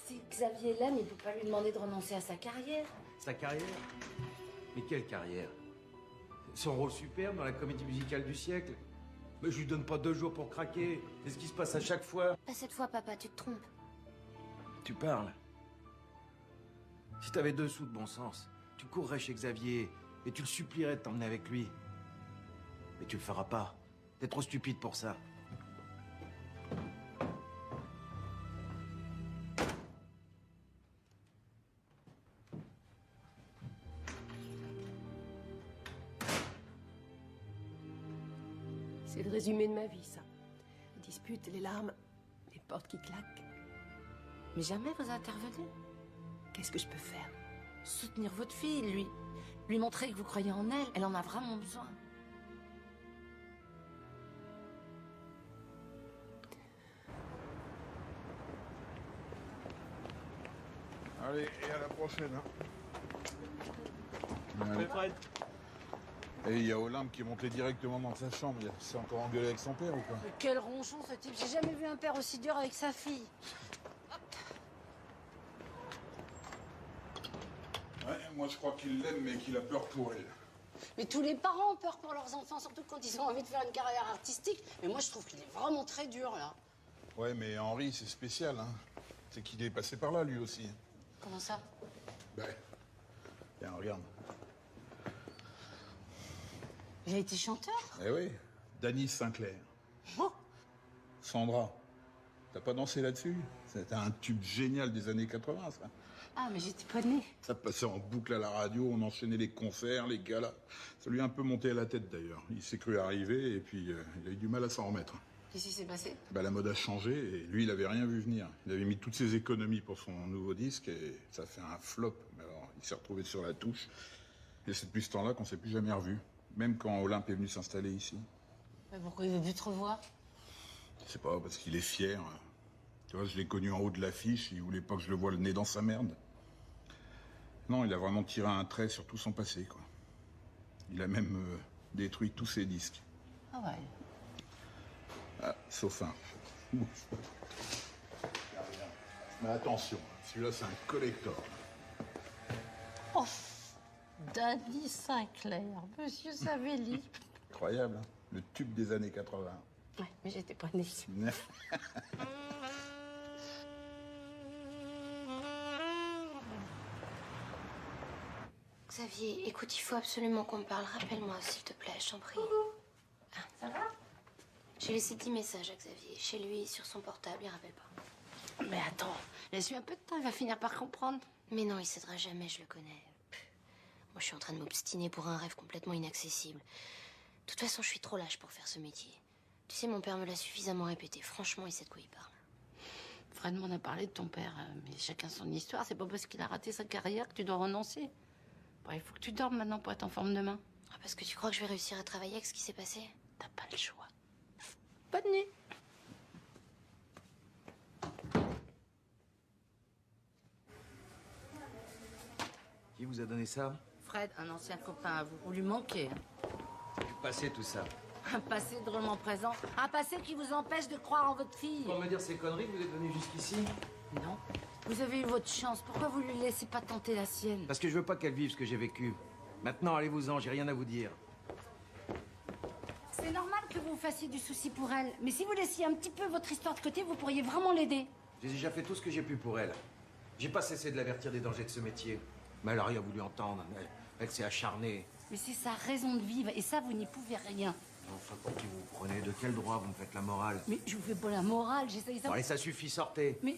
Si Xavier l'aime, il peut pas lui demander de renoncer à sa carrière. Sa carrière? Mais quelle carrière? Son rôle superbe dans la comédie musicale du siècle? Mais je lui donne pas 2 jours pour craquer. C'est ce qui se passe à chaque fois. Pas cette fois, papa, tu te trompes. Tu parles. Si t'avais 2 sous de bon sens, tu courrais chez Xavier et tu le supplierais de t'emmener avec lui. Mais tu le feras pas. T'es trop stupide pour ça. C'est le résumé de ma vie, ça. Les disputes, les larmes, les portes qui claquent. Mais jamais vous intervenez. Qu'est-ce que je peux faire? Soutenir votre fille, lui montrer que vous croyez en elle. Elle en a vraiment besoin. Allez, et à la prochaine. Hein. Allez, Fred. Et il y a Olympe qui est monté directement dans sa chambre. C'est encore engueulé avec son père ou quoi? Mais quel ronchon ce type. J'ai jamais vu un père aussi dur avec sa fille. Ouais, moi je crois qu'il l'aime mais qu'il a peur pour elle. Mais tous les parents ont peur pour leurs enfants, surtout quand ils ont envie de faire une carrière artistique. Mais moi je trouve qu'il est vraiment très dur là. Ouais, mais Henri c'est spécial. Hein. C'est qu'il est passé par là lui aussi. Comment ça? Ben, tiens, regarde. Il a été chanteur? Eh oui, Danny Sinclair. Oh. Sandra, t'as pas dansé là-dessus? C'était un tube génial des années 80, ça. Ah, mais j'étais pas née. Ça passait en boucle à la radio, on enchaînait les concerts, les galas. Ça lui a un peu monté à la tête d'ailleurs. Il s'est cru arriver et puis il a eu du mal à s'en remettre. Qu'est-ce qui s'est passé? Bah, la mode a changé et lui, il avait rien vu venir. Il avait mis toutes ses économies pour son nouveau disque et ça a fait un flop. Mais alors, il s'est retrouvé sur la touche. Et c'est depuis ce temps-là qu'on s'est plus jamais revus. Même quand Olympe est venu s'installer ici. Mais pourquoi il veut plus te revoir? Je sais pas, parce qu'il est fier. Tu vois, je l'ai connu en haut de l'affiche, il voulait pas que je le voie le nez dans sa merde. Non, il a vraiment tiré un trait sur tout son passé, quoi. Il a même détruit tous ses disques. Ah ouais. Ah, sauf un. Mais attention, celui-là c'est un collector. Oh, Danny Sinclair, Monsieur Savelli. Incroyable, hein, le tube des années 80. Ouais, mais j'étais pas née. Xavier, écoute, il faut absolument qu'on me parle. Rappelle-moi, s'il te plaît, je t'en prie. Ah, ça va? J'ai laissé 10 messages à Xavier. Chez lui, sur son portable, il rappelle pas. Mais attends, laisse-lui un peu de temps, il va finir par comprendre. Mais non, il cédera jamais, je le connais. Moi, je suis en train de m'obstiner pour un rêve complètement inaccessible. De toute façon, je suis trop lâche pour faire ce métier. Tu sais, mon père me l'a suffisamment répété. Franchement, il sait de quoi il parle. Fred m'en a parlé de ton père, mais chacun son histoire. C'est pas parce qu'il a raté sa carrière que tu dois renoncer. Bon, il faut que tu dormes maintenant pour être en forme demain. Ah, parce que tu crois que je vais réussir à travailler avec ce qui s'est passé? T'as pas le choix. Bonne nuit. Qui vous a donné ça? Fred, un ancien copain à vous. Vous lui manquez. Du passé, tout ça. Un passé drôlement présent. Un passé qui vous empêche de croire en votre fille. Pour me dire ces conneries, vous êtes venu jusqu'ici? Non. Vous avez eu votre chance. Pourquoi vous lui laissez pas tenter la sienne? Parce que je veux pas qu'elle vive ce que j'ai vécu. Maintenant, allez-vous-en, j'ai rien à vous dire. C'est normal que vous fassiez du souci pour elle. Mais si vous laissiez un petit peu votre histoire de côté, vous pourriez vraiment l'aider. J'ai déjà fait tout ce que j'ai pu pour elle. J'ai pas cessé de l'avertir des dangers de ce métier. Mais elle a rien voulu entendre. Elle s'est acharnée. Mais c'est sa raison de vivre, et ça, vous n'y pouvez rien. Enfin, pour qui vous vous prenez? De quel droit vous me faites la morale? Mais je vous fais pas la morale, j'essaye ça. Bon, allez, ça suffit, sortez. Mais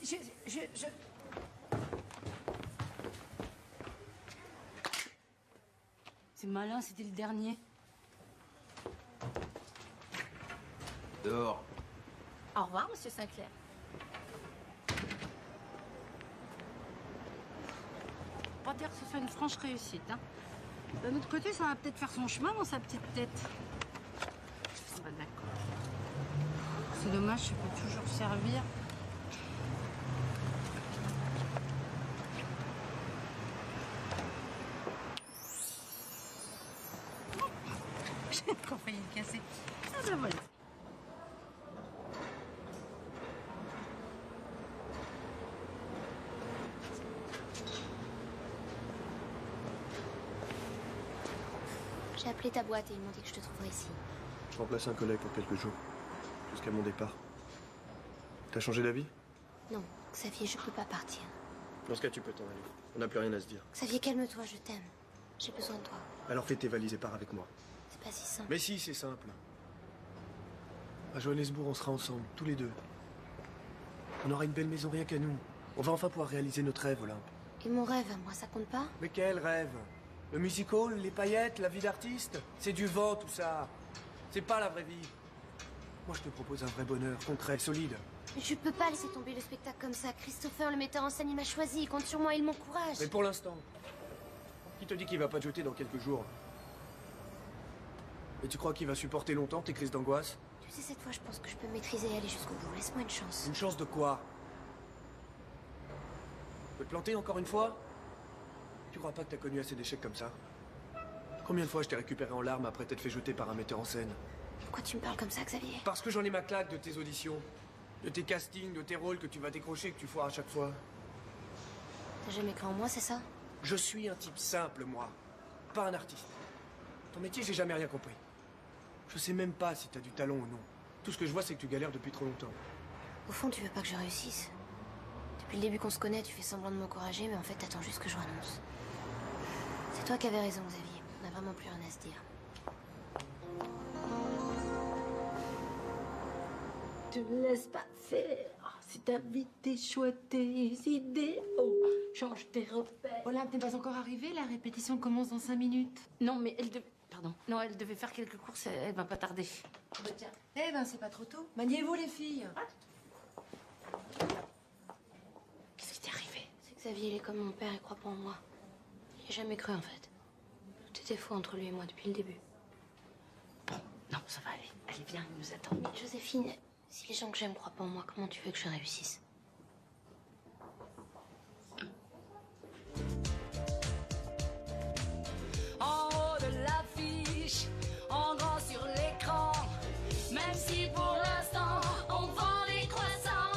C'est malin, c'était le dernier. Dehors. Au revoir, monsieur Sinclair. Pas dire que ce soit une franche réussite, hein. D'un autre côté, ça va peut-être faire son chemin dans sa petite tête. Ah bah d'accord. C'est dommage, ça peut toujours servir. J'ai encore failli le casser. Ah bah voilà. J'ai appelé ta boîte et ils m'ont dit que je te trouverais ici. Je remplace un collègue pour quelques jours. Jusqu'à mon départ. T'as changé d'avis? Non, Xavier, je peux pas partir. Dans ce cas, tu peux t'en aller. On n'a plus rien à se dire. Xavier, calme-toi, je t'aime. J'ai besoin de toi. Alors fais tes valises et pars avec moi. C'est pas si simple. Mais si, c'est simple. À Johannesburg, on sera ensemble, tous les deux. On aura une belle maison rien qu'à nous. On va enfin pouvoir réaliser notre rêve, Olympe. Et mon rêve, moi, ça compte pas? Mais quel rêve? Le music hall, les paillettes, la vie d'artiste? C'est du vent, tout ça. C'est pas la vraie vie. Moi, je te propose un vrai bonheur, concret, solide. Mais je peux pas laisser tomber le spectacle comme ça. Christopher, le metteur en scène, il m'a choisi. Il compte sur moi, il m'encourage. Mais pour l'instant. Qui te dit qu'il va pas te jeter dans quelques jours? Et tu crois qu'il va supporter longtemps tes crises d'angoisse? Tu sais, cette fois, je pense que je peux maîtriser et aller jusqu'au bout. Laisse-moi une chance. Une chance de quoi? De te planter encore une fois? Tu crois pas que t'as connu assez d'échecs comme ça? Combien de fois je t'ai récupéré en larmes après t'être fait jeter par un metteur en scène? Pourquoi tu me parles comme ça, Xavier? Parce que j'en ai ma claque de tes auditions. De tes castings, de tes rôles que tu vas décrocher, que tu foires à chaque fois. T'as jamais cru en moi, c'est ça? Je suis un type simple, moi. Pas un artiste. Ton métier, j'ai jamais rien compris. Je sais même pas si t'as du talent ou non. Tout ce que je vois, c'est que tu galères depuis trop longtemps. Au fond, tu veux pas que je réussisse. Depuis le début qu'on se connaît, tu fais semblant de m'encourager, mais en fait, t'attends juste que je renonce. C'est toi qui avais raison, Xavier. On n'a vraiment plus rien à se dire. Te laisse pas faire. Si ta vie t'échoue tes idées, change tes repères. Olympe n'est pas encore arrivée, la répétition commence dans 5 minutes. Non, mais elle devait... Pardon. Non, elle devait faire quelques courses, elle va pas tarder. Bah, tiens. Eh ben, c'est pas trop tôt. Maniez-vous, les filles. Qu'est-ce qui t'est arrivé? C'est que Xavier, il est comme mon père, il croit pas en moi. Il a jamais cru, en fait. Tout était faux entre lui et moi depuis le début. Bon, non, ça va aller. Allez, viens, il nous attend. Mais Joséphine, si les gens que j'aime croient pas en moi, comment tu veux que je réussisse? En haut de l'affiche, en grand sur l'écran, même si pour l'instant on vend des croissants.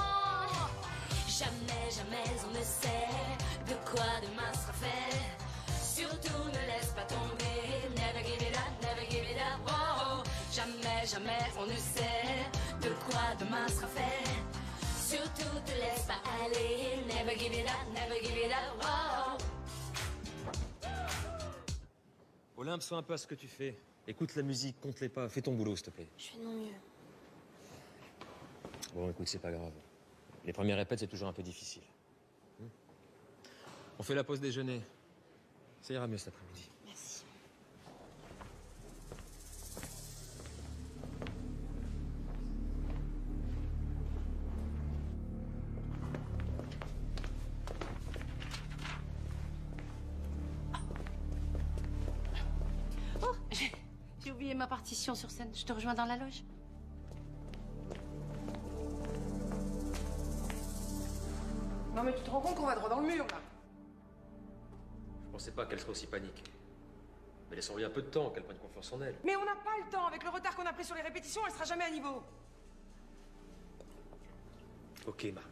Jamais, jamais on ne sait de quoi demain sera fait. Surtout ne laisse pas tomber, never give it up, never give it up. Oh, jamais, jamais on ne sait de quoi demain sera fait. Surtout te laisse pas aller, never give it up, never give it up. Oh. Olympe, sois un peu à ce que tu fais. Écoute la musique, compte les pas, fais ton boulot, s'il te plaît. Je fais de mon mieux. Bon, écoute, c'est pas grave. Les premières répètes, c'est toujours un peu difficile. On fait la pause déjeuner. Ça ira mieux cet après-midi. Merci. ma partition sur scène. Je te rejoins dans la loge. Non mais tu te rends compte qu'on va droit dans le mur, là? Je pensais pas qu'elle serait aussi panique. Mais laissons-lui un peu de temps, qu'elle prenne confiance en elle. Mais on n'a pas le temps. Avec le retard qu'on a pris sur les répétitions, elle sera jamais à niveau. Ok, Margot.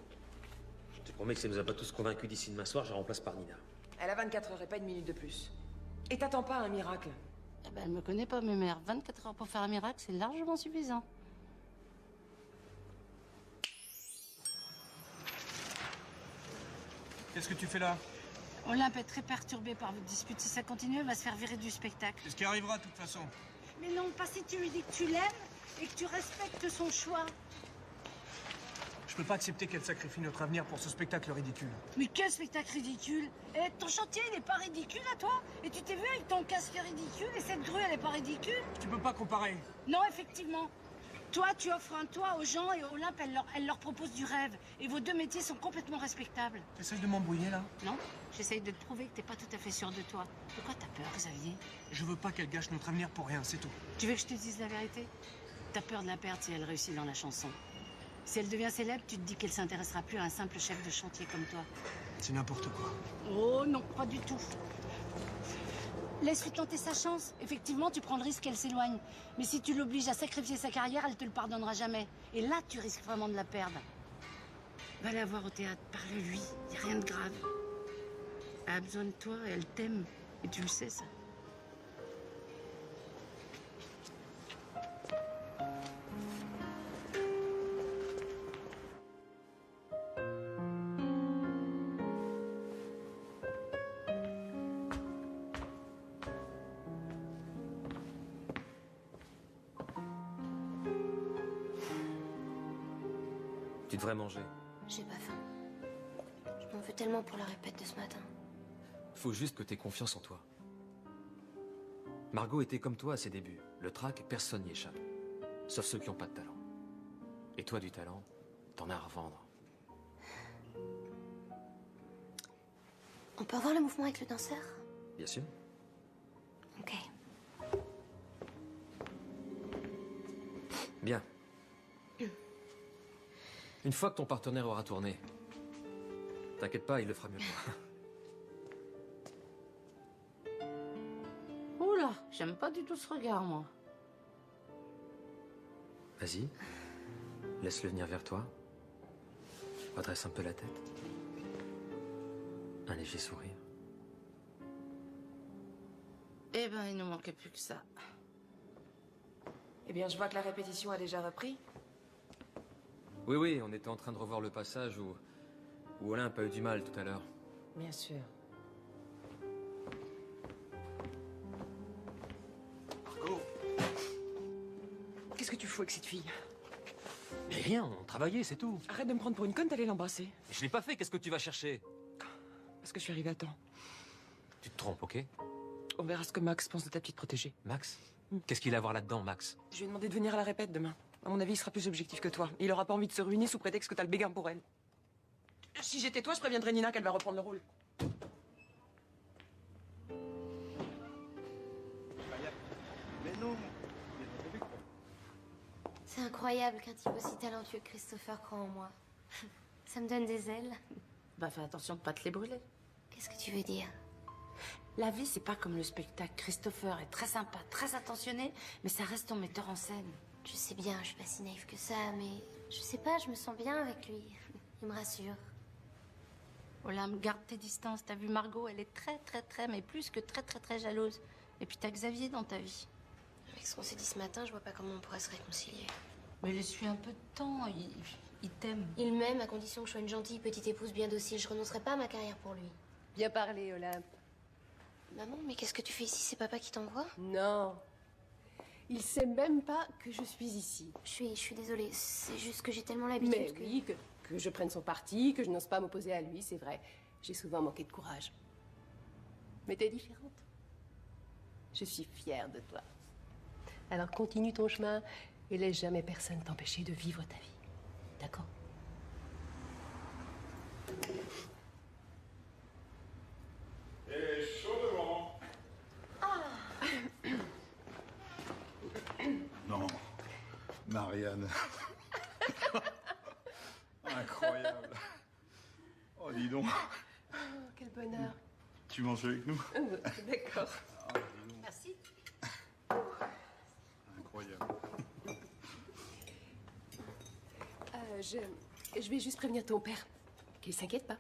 Je te promets que si elle nous a pas tous convaincus d'ici demain soir, je la remplace par Nina. Elle a 24 heures et pas une minute de plus. Et t'attends pas un miracle. Eh ben, elle me connaît pas, mes mères. 24 heures pour faire un miracle, c'est largement suffisant. Qu'est-ce que tu fais là? Olympe est très perturbée par votre dispute. Si ça continue, elle va se faire virer du spectacle. C'est ce qui arrivera de toute façon. Mais non, pas si tu lui dis que tu l'aimes et que tu respectes son choix. Je peux pas accepter qu'elle sacrifie notre avenir pour ce spectacle ridicule. Mais quel spectacle ridicule! Eh, ton chantier, il n'est pas ridicule à toi? Et tu t'es vu avec ton casque ridicule et cette grue, elle est pas ridicule? Tu peux pas comparer. Non, effectivement. Toi, tu offres un toit aux gens et Olympe, elle leur propose du rêve. Et vos deux métiers sont complètement respectables. T'essayes de m'embrouiller là? Non, j'essaye de te prouver que t'es pas tout à fait sûr de toi. De quoi t'as peur, Xavier? Je veux pas qu'elle gâche notre avenir pour rien, c'est tout. Tu veux que je te dise la vérité? T'as peur de la perdre si elle réussit dans la chanson. Si elle devient célèbre, tu te dis qu'elle s'intéressera plus à un simple chef de chantier comme toi. C'est n'importe quoi. Oh non, pas du tout. Laisse-lui tenter sa chance. Effectivement, tu prends le risque qu'elle s'éloigne. Mais si tu l'obliges à sacrifier sa carrière, elle te le pardonnera jamais. Et là, tu risques vraiment de la perdre. Va la voir au théâtre, parle-lui. Il n'y a rien de grave. Elle a besoin de toi et elle t'aime. Et tu le sais, ça. Tu devrais manger. J'ai pas faim. Je m'en veux tellement pour la répète de ce matin. Faut juste que t'aies confiance en toi. Margot était comme toi à ses débuts. Le trac, personne n'y échappe. Sauf ceux qui n'ont pas de talent. Et toi, du talent, t'en as à revendre. On peut revoir le mouvement avec le danseur? Bien sûr. Ok. Bien. Une fois que ton partenaire aura tourné, t'inquiète pas, il le fera mieux que toi. Oula, j'aime pas du tout ce regard, moi. Vas-y, laisse-le venir vers toi. Redresse un peu la tête. Un léger sourire. Eh ben, il nous manquait plus que ça. Eh bien, je vois que la répétition a déjà repris. Oui, on était en train de revoir le passage où Olympe a eu du mal tout à l'heure. Bien sûr. Margot! Qu'est-ce que tu fous avec cette fille? Mais rien, on travaillait, c'est tout. Arrête de me prendre pour une conne, t'allais l'embrasser. Je l'ai pas fait, qu'est-ce que tu vas chercher? Parce que je suis arrivée à temps. Tu te trompes, ok? On verra ce que Max pense de ta petite protégée. Max? Qu'est-ce qu'il a à voir là-dedans, Max? Je lui ai demandé de venir à la répète demain. À mon avis, il sera plus objectif que toi. Il aura pas envie de se ruiner sous prétexte que t'as le béguin pour elle. Si j'étais toi, je préviendrais Nina qu'elle va reprendre le rôle. Mais non. C'est incroyable qu'un type aussi talentueux que Christopher croit en moi. Ça me donne des ailes. Bah, fais attention de pas te les brûler. Qu'est-ce que tu veux dire? La vie, c'est pas comme le spectacle. Christopher est très sympa, très attentionné, mais ça reste ton metteur en scène. Je sais bien, je suis pas si naïve que ça, mais je sais pas, je me sens bien avec lui. Il me rassure. Olympe, garde tes distances. T'as vu Margot, elle est très, mais plus que très jalouse. Et puis t'as Xavier dans ta vie. Avec ce qu'on s'est dit ce matin, je vois pas comment on pourrait se réconcilier. Mais laisse-lui un peu de temps, il t'aime. Il m'aime à condition que je sois une gentille petite épouse bien docile. Je renoncerai pas à ma carrière pour lui. Bien parlé, Olympe. Maman, mais qu'est-ce que tu fais ici? C'est papa qui t'envoie? Non. Il sait même pas que je suis ici. Je suis désolée. C'est juste que j'ai tellement l'habitude Mais que... oui, que je prenne son parti, que je n'ose pas m'opposer à lui, c'est vrai. J'ai souvent manqué de courage. Mais t'es différente. Je suis fière de toi. Alors continue ton chemin et laisse jamais personne t'empêcher de vivre ta vie. D'accord? Et chaud devant. Marianne. Incroyable. Oh, dis donc. Oh, quel bonheur. Tu manges avec nous? D'accord. Ah, Merci. incroyable. Je vais juste prévenir ton père. Qu'il s'inquiète pas.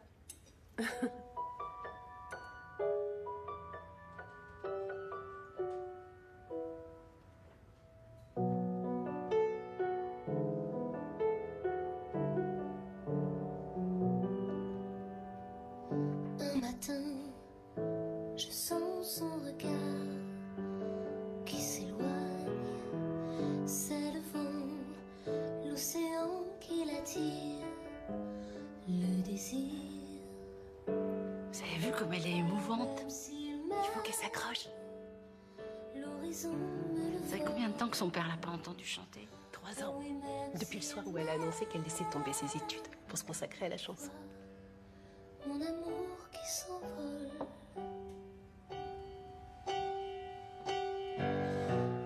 Un matin, je sens son regard qui s'éloigne. C'est le vent, l'océan qui l'attire, le désir. Vous avez vu comme elle est émouvante? Il faut qu'elle s'accroche. L'horizon Ça fait combien de temps que son père l'a pas entendu chanter? 3 ans. Depuis le soir où elle a annoncé qu'elle laissait tomber ses études pour se consacrer à la chanson. mon amour qui s'envole.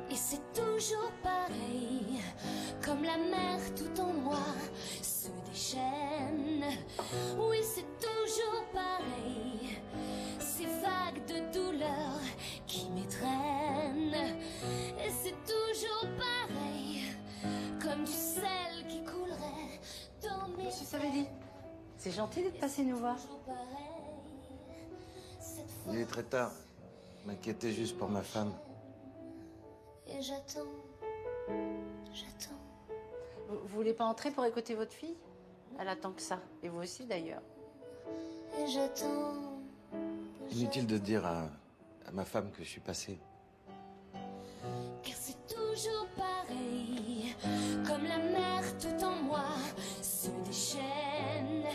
Et c'est toujours pareil, comme la mer tout en moi se déchaîne. Oui, c'est toujours pareil, ces vagues de douleur qui m'étreignent. Et c'est toujours pareil, comme du sel qui coulerait dans mes Monsieur Savelli, c'est gentil d'être passé nous voir. Il est très tard. Je m'inquiétais juste pour ma femme. Et j'attends, j'attends. Vous voulez pas entrer pour écouter votre fille? Elle attend que ça. Et vous aussi d'ailleurs. Et j'attends. Inutile de dire à ma femme que je suis passé. Car c'est toujours pareil, comme la mer tout en moi se déchaîne.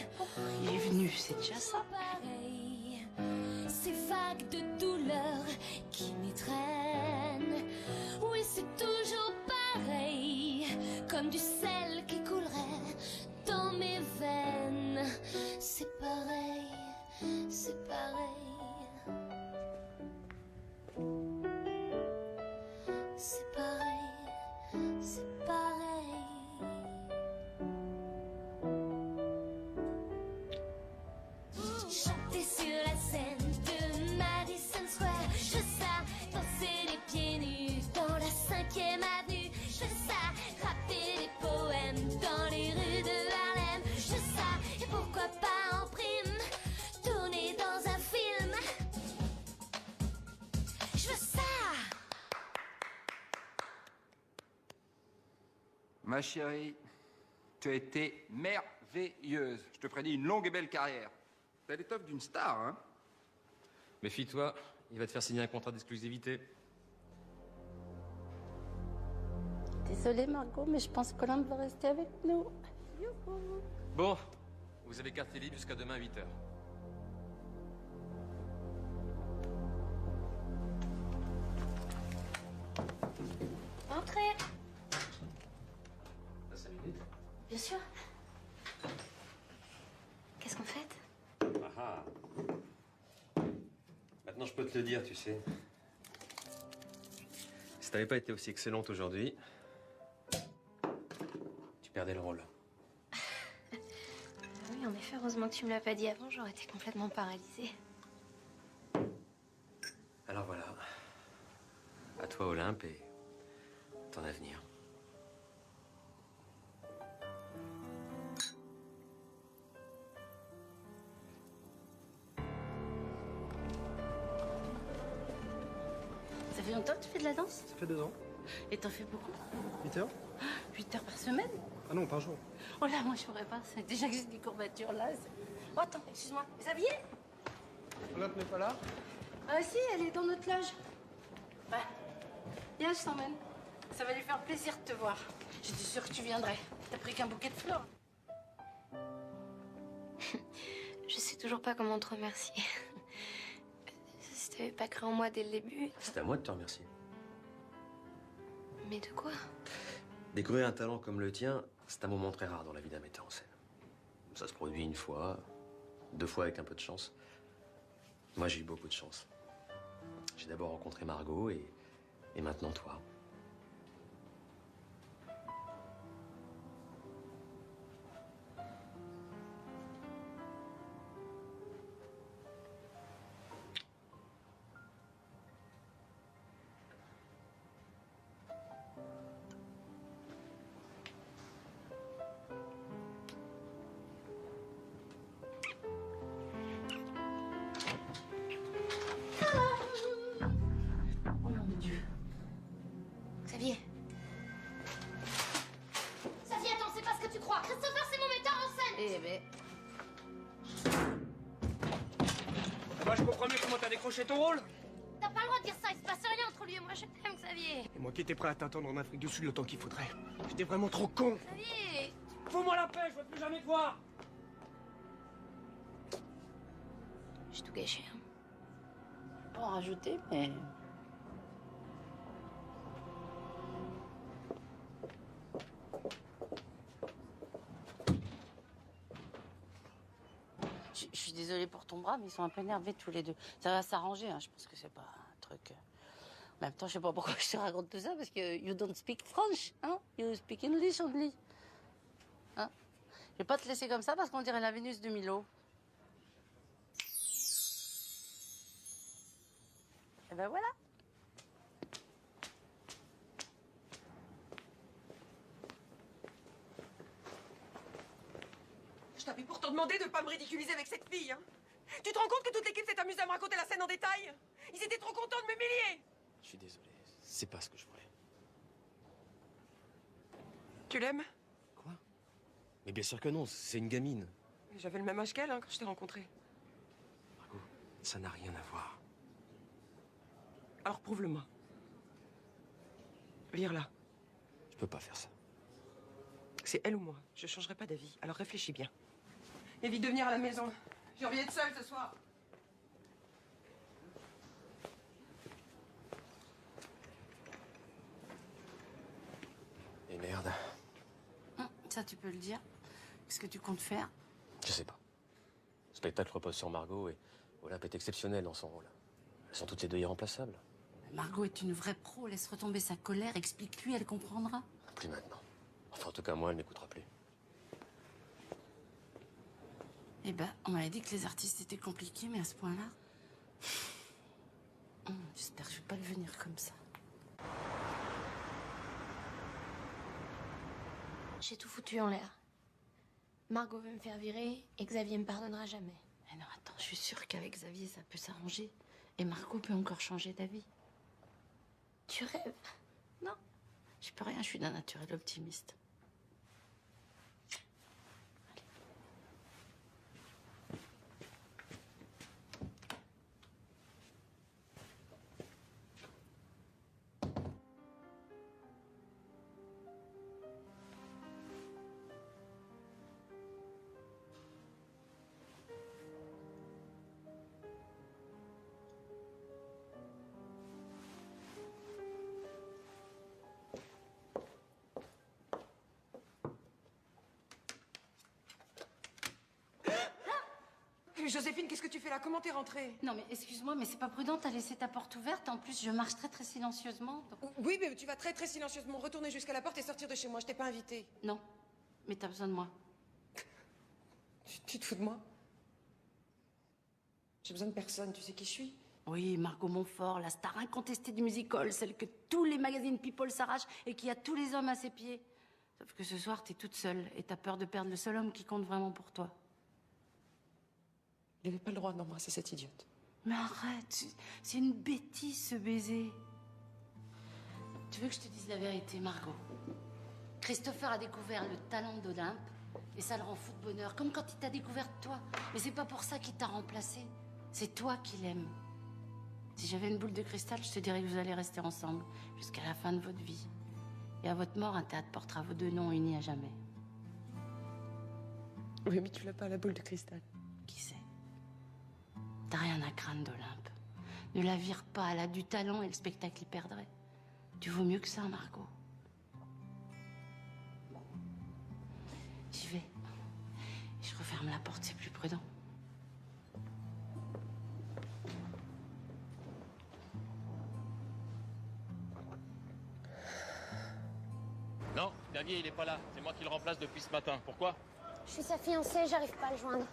Il est venu, c'est déjà ça. Pareil, ces vagues de douleur qui m'étreignent. Oui, c'est toujours pareil, comme du sel qui coulerait dans mes veines. C'est pareil, c'est pareil. C'est pareil, c'est pareil. Chanter sur la scène de Madison Square, je veux ça, danser les pieds nus dans la 5e avenue, je veux ça, rapper des poèmes dans les rues de Harlem, je veux ça, et pourquoi pas en prime, tourner dans un film, je veux ça. Ma chérie, tu as été merveilleuse. Je te prédis une longue et belle carrière. T'as l'étoffe d'une star, hein? Méfie-toi, il va te faire signer un contrat d'exclusivité. Désolée Margot, mais je pense qu'Olympe va rester avec nous. Youhou. Bon, vous avez carte libre jusqu'à demain 8h. Entrez. T'as 5 minutes? Bien sûr. Qu'est-ce qu'on fait? Ah ah. Maintenant, je peux te le dire, tu sais. Si t'avais pas été aussi excellente aujourd'hui, tu perdais le rôle. Oui, en effet, heureusement que tu me l'as pas dit avant, j'aurais été complètement paralysée. Alors voilà. À toi, Olympe, et ton avenir. Ça fait longtemps que tu fais de la danse? Ça fait 2 ans. Et t'en fais beaucoup? 8 heures? 8 heures par semaine? Ah non, par jour. Oh là, moi je pourrais pas. Déjà que j'ai des courbatures là. Oh, attends, excuse-moi. Xavier? L'autre n'est pas là? Ah si, elle est dans notre loge. Ouais. Viens, je t'emmène. Ça va lui faire plaisir de te voir. J'étais sûre que tu viendrais. T'as pris qu'un bouquet de fleurs. Je sais toujours pas comment te remercier. Si t'avais pas cru en moi dès le début. C'est à moi de te remercier. Mais de quoi? Découvrir un talent comme le tien, c'est un moment très rare dans la vie d'un metteur en scène. Ça se produit 1 fois, 2 fois avec un peu de chance. Moi, j'ai eu beaucoup de chance. J'ai d'abord rencontré Margot et maintenant toi. Xavier. Xavier, attends, c'est pas ce que tu crois. Christopher, c'est mon metteur en scène. Eh ben... Moi, je comprends mieux comment t'as décroché ton rôle. T'as pas le droit de dire ça, il se passe rien entre lui et moi, je t'aime, Xavier. Et moi qui étais prêt à t'attendre en Afrique du Sud le temps qu'il faudrait. J'étais vraiment trop con. Xavier. Fous-moi la paix, je veux plus jamais te voir. J'ai tout gâché. Hein. Pas en rajouter, mais... Je suis désolée pour ton bras, mais ils sont un peu énervés tous les deux. Ça va s'arranger, hein. Je pense que c'est pas un truc... En même temps, je sais pas pourquoi je te raconte tout ça, parce que you don't speak French, hein? You speak English only. Hein? Je vais pas te laisser comme ça, parce qu'on dirait la Vénus de Milo. Et ben voilà. Je t'avais pourtant demandé de pas me ridiculiser avec cette fille, hein. Tu te rends compte que toute l'équipe s'est amusée à me raconter la scène en détail? Ils étaient trop contents de m'humilier. Je suis désolé, c'est pas ce que je voulais. Tu l'aimes? Quoi? Mais bien sûr que non, c'est une gamine. J'avais le même âge qu'elle, hein, quand je t'ai rencontré. Margot, ça n'a rien à voir. Alors prouve-le-moi. Lire-la. Je peux pas faire ça. C'est elle ou moi. Je changerai pas d'avis. Alors réfléchis bien. Évite de venir à la maison. J'ai envie d'être seule ce soir. Et merde. Ça, tu peux le dire. Qu'est-ce que tu comptes faire? Je sais pas. Le spectacle repose sur Margot et Olympe est exceptionnelle dans son rôle. Elles sont toutes les deux irremplaçables. Margot est une vraie pro. Laisse retomber sa colère. Explique-lui, elle comprendra. Plus maintenant. Enfin, en tout cas, moi, elle m'écoutera plus. Eh ben, on m'avait dit que les artistes étaient compliqués, mais à ce point-là... J'espère que je vais pas devenir comme ça. J'ai tout foutu en l'air. Margot veut me faire virer et Xavier me pardonnera jamais. Mais non, attends, je suis sûre qu'avec Xavier, ça peut s'arranger. Et Margot peut encore changer d'avis. Tu rêves? Non, je peux rien, je suis d'un naturel optimiste. Joséphine, qu'est-ce que tu fais là? Comment t'es rentrée? Non, mais excuse-moi, mais c'est pas prudent, t'as laissé ta porte ouverte. En plus, je marche très très silencieusement. Donc... Oui, mais tu vas très très silencieusement retourner jusqu'à la porte et sortir de chez moi. Je t'ai pas invitée. Non, mais t'as besoin de moi. Tu te fous de moi? J'ai besoin de personne, tu sais qui je suis? Oui, Margot Montfort, la star incontestée du musical, celle que tous les magazines People s'arrachent et qui a tous les hommes à ses pieds. Sauf que ce soir, t'es toute seule et t'as peur de perdre le seul homme qui compte vraiment pour toi. Il n'avait pas le droit d'embrasser cette idiote. Mais arrête, c'est une bêtise ce baiser. Tu veux que je te dise la vérité, Margot? Christopher a découvert le talent d'Olympe et ça le rend fou de bonheur, comme quand il t'a découvert toi. Mais c'est pas pour ça qu'il t'a remplacé. C'est toi qui l'aimes. Si j'avais une boule de cristal, je te dirais que vous allez rester ensemble jusqu'à la fin de votre vie. Et à votre mort, un théâtre portera vos deux noms unis à jamais. Oui, mais tu l'as pas, la boule de cristal. Qui sait? T'as rien à craindre d'Olympe. Ne la vire pas, elle a du talent et le spectacle y perdrait. Tu vaux mieux que ça, Margot. J'y vais. Je referme la porte, c'est plus prudent. Non, Xavier, il est pas là. C'est moi qui le remplace depuis ce matin. Pourquoi? Je suis sa fiancée, j'arrive pas à le joindre.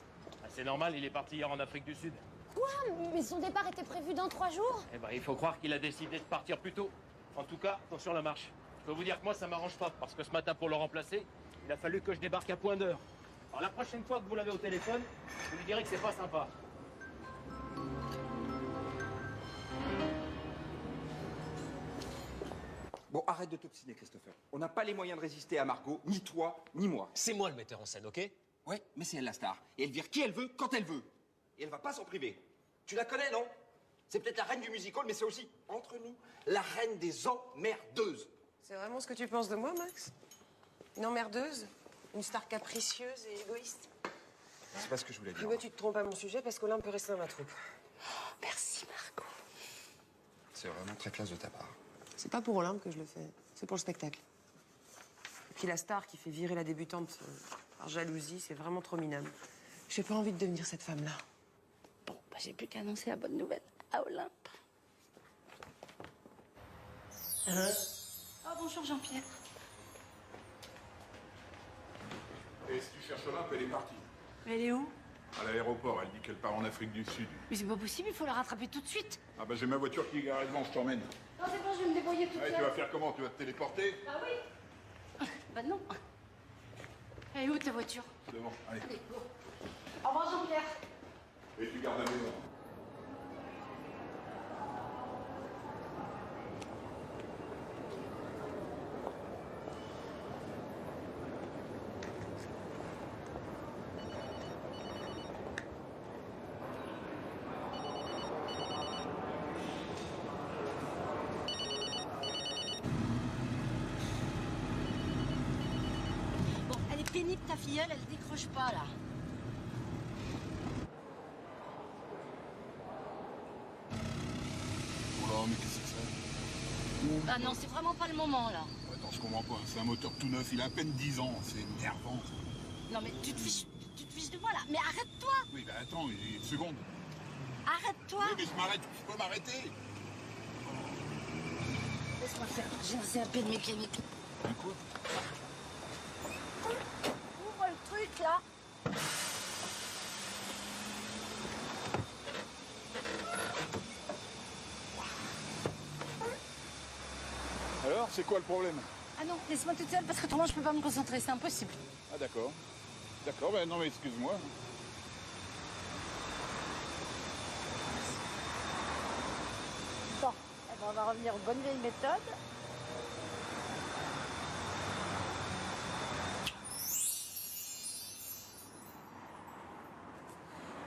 Ah, c'est normal, il est parti hier en Afrique du Sud. Quoi? Mais son départ était prévu dans 3 jours? Eh ben, il faut croire qu'il a décidé de partir plus tôt. En tout cas, attention la marche. Je peux vous dire que moi, ça m'arrange pas, parce que ce matin, pour le remplacer, il a fallu que je débarque à point d'heure. Alors la prochaine fois que vous l'avez au téléphone, vous lui direz que c'est pas sympa. Bon, arrête de t'obstiner, Christopher. On n'a pas les moyens de résister à Margot, ni toi, ni moi. C'est moi le metteur en scène, ok? Ouais, mais c'est elle la star. Et elle vire qui elle veut, quand elle veut. Et elle va pas s'en priver. Tu la connais, non? C'est peut-être la reine du musical, mais c'est aussi, entre nous, la reine des emmerdeuses. C'est vraiment ce que tu penses de moi, Max? Une emmerdeuse? Une star capricieuse et égoïste? C'est pas ce que je voulais dire. Tu vois, tu te trompes à mon sujet parce qu'Olympe peut rester dans la troupe. Merci, Margot. C'est vraiment très classe de ta part. C'est pas pour Olympe que je le fais, c'est pour le spectacle. Et puis la star qui fait virer la débutante par jalousie, c'est vraiment trop minable. J'ai pas envie de devenir cette femme-là. Bon, bah, j'ai plus qu'à annoncer la bonne nouvelle à Olympe. Oh, bonjour Jean-Pierre. Et si tu cherches Olympe, elle est partie. Mais elle est où? À l'aéroport, elle dit qu'elle part en Afrique du Sud. Mais c'est pas possible, il faut la rattraper tout de suite. Ah bah j'ai ma voiture qui est garée devant, je t'emmène. Non, c'est bon, je vais me débrouiller toute Ouais, seule. tu vas faire comment? Tu vas te téléporter? Ah oui. Bah non. Elle est où ta voiture? Devant, allez. Allez, go. Au revoir, Jean-Pierre. Et tu gardes la maison. Bon, elle est pénible ta filleule, elle décroche pas là. Oh là, mais qu'est-ce que c'est? Ah non, c'est vraiment pas le moment là. Attends, je comprends pas. C'est un moteur tout neuf, il a à peine 10 ans. C'est énervant. Non mais tu te fiches de moi là. Mais arrête-toi. Oui, bah attends, une seconde. Arrête-toi. Oui, mais je m'arrête, je peux m'arrêter. Laisse-moi faire. J'ai lancé un peu de mécanique. Un quoi? Ouvre le truc là. Alors, c'est quoi le problème? Ah non, laisse-moi toute seule parce que autrement je peux pas me concentrer, c'est impossible. Ah d'accord. D'accord, ben non mais excuse-moi. Bon, eh ben, on va revenir aux bonnes vieilles méthodes.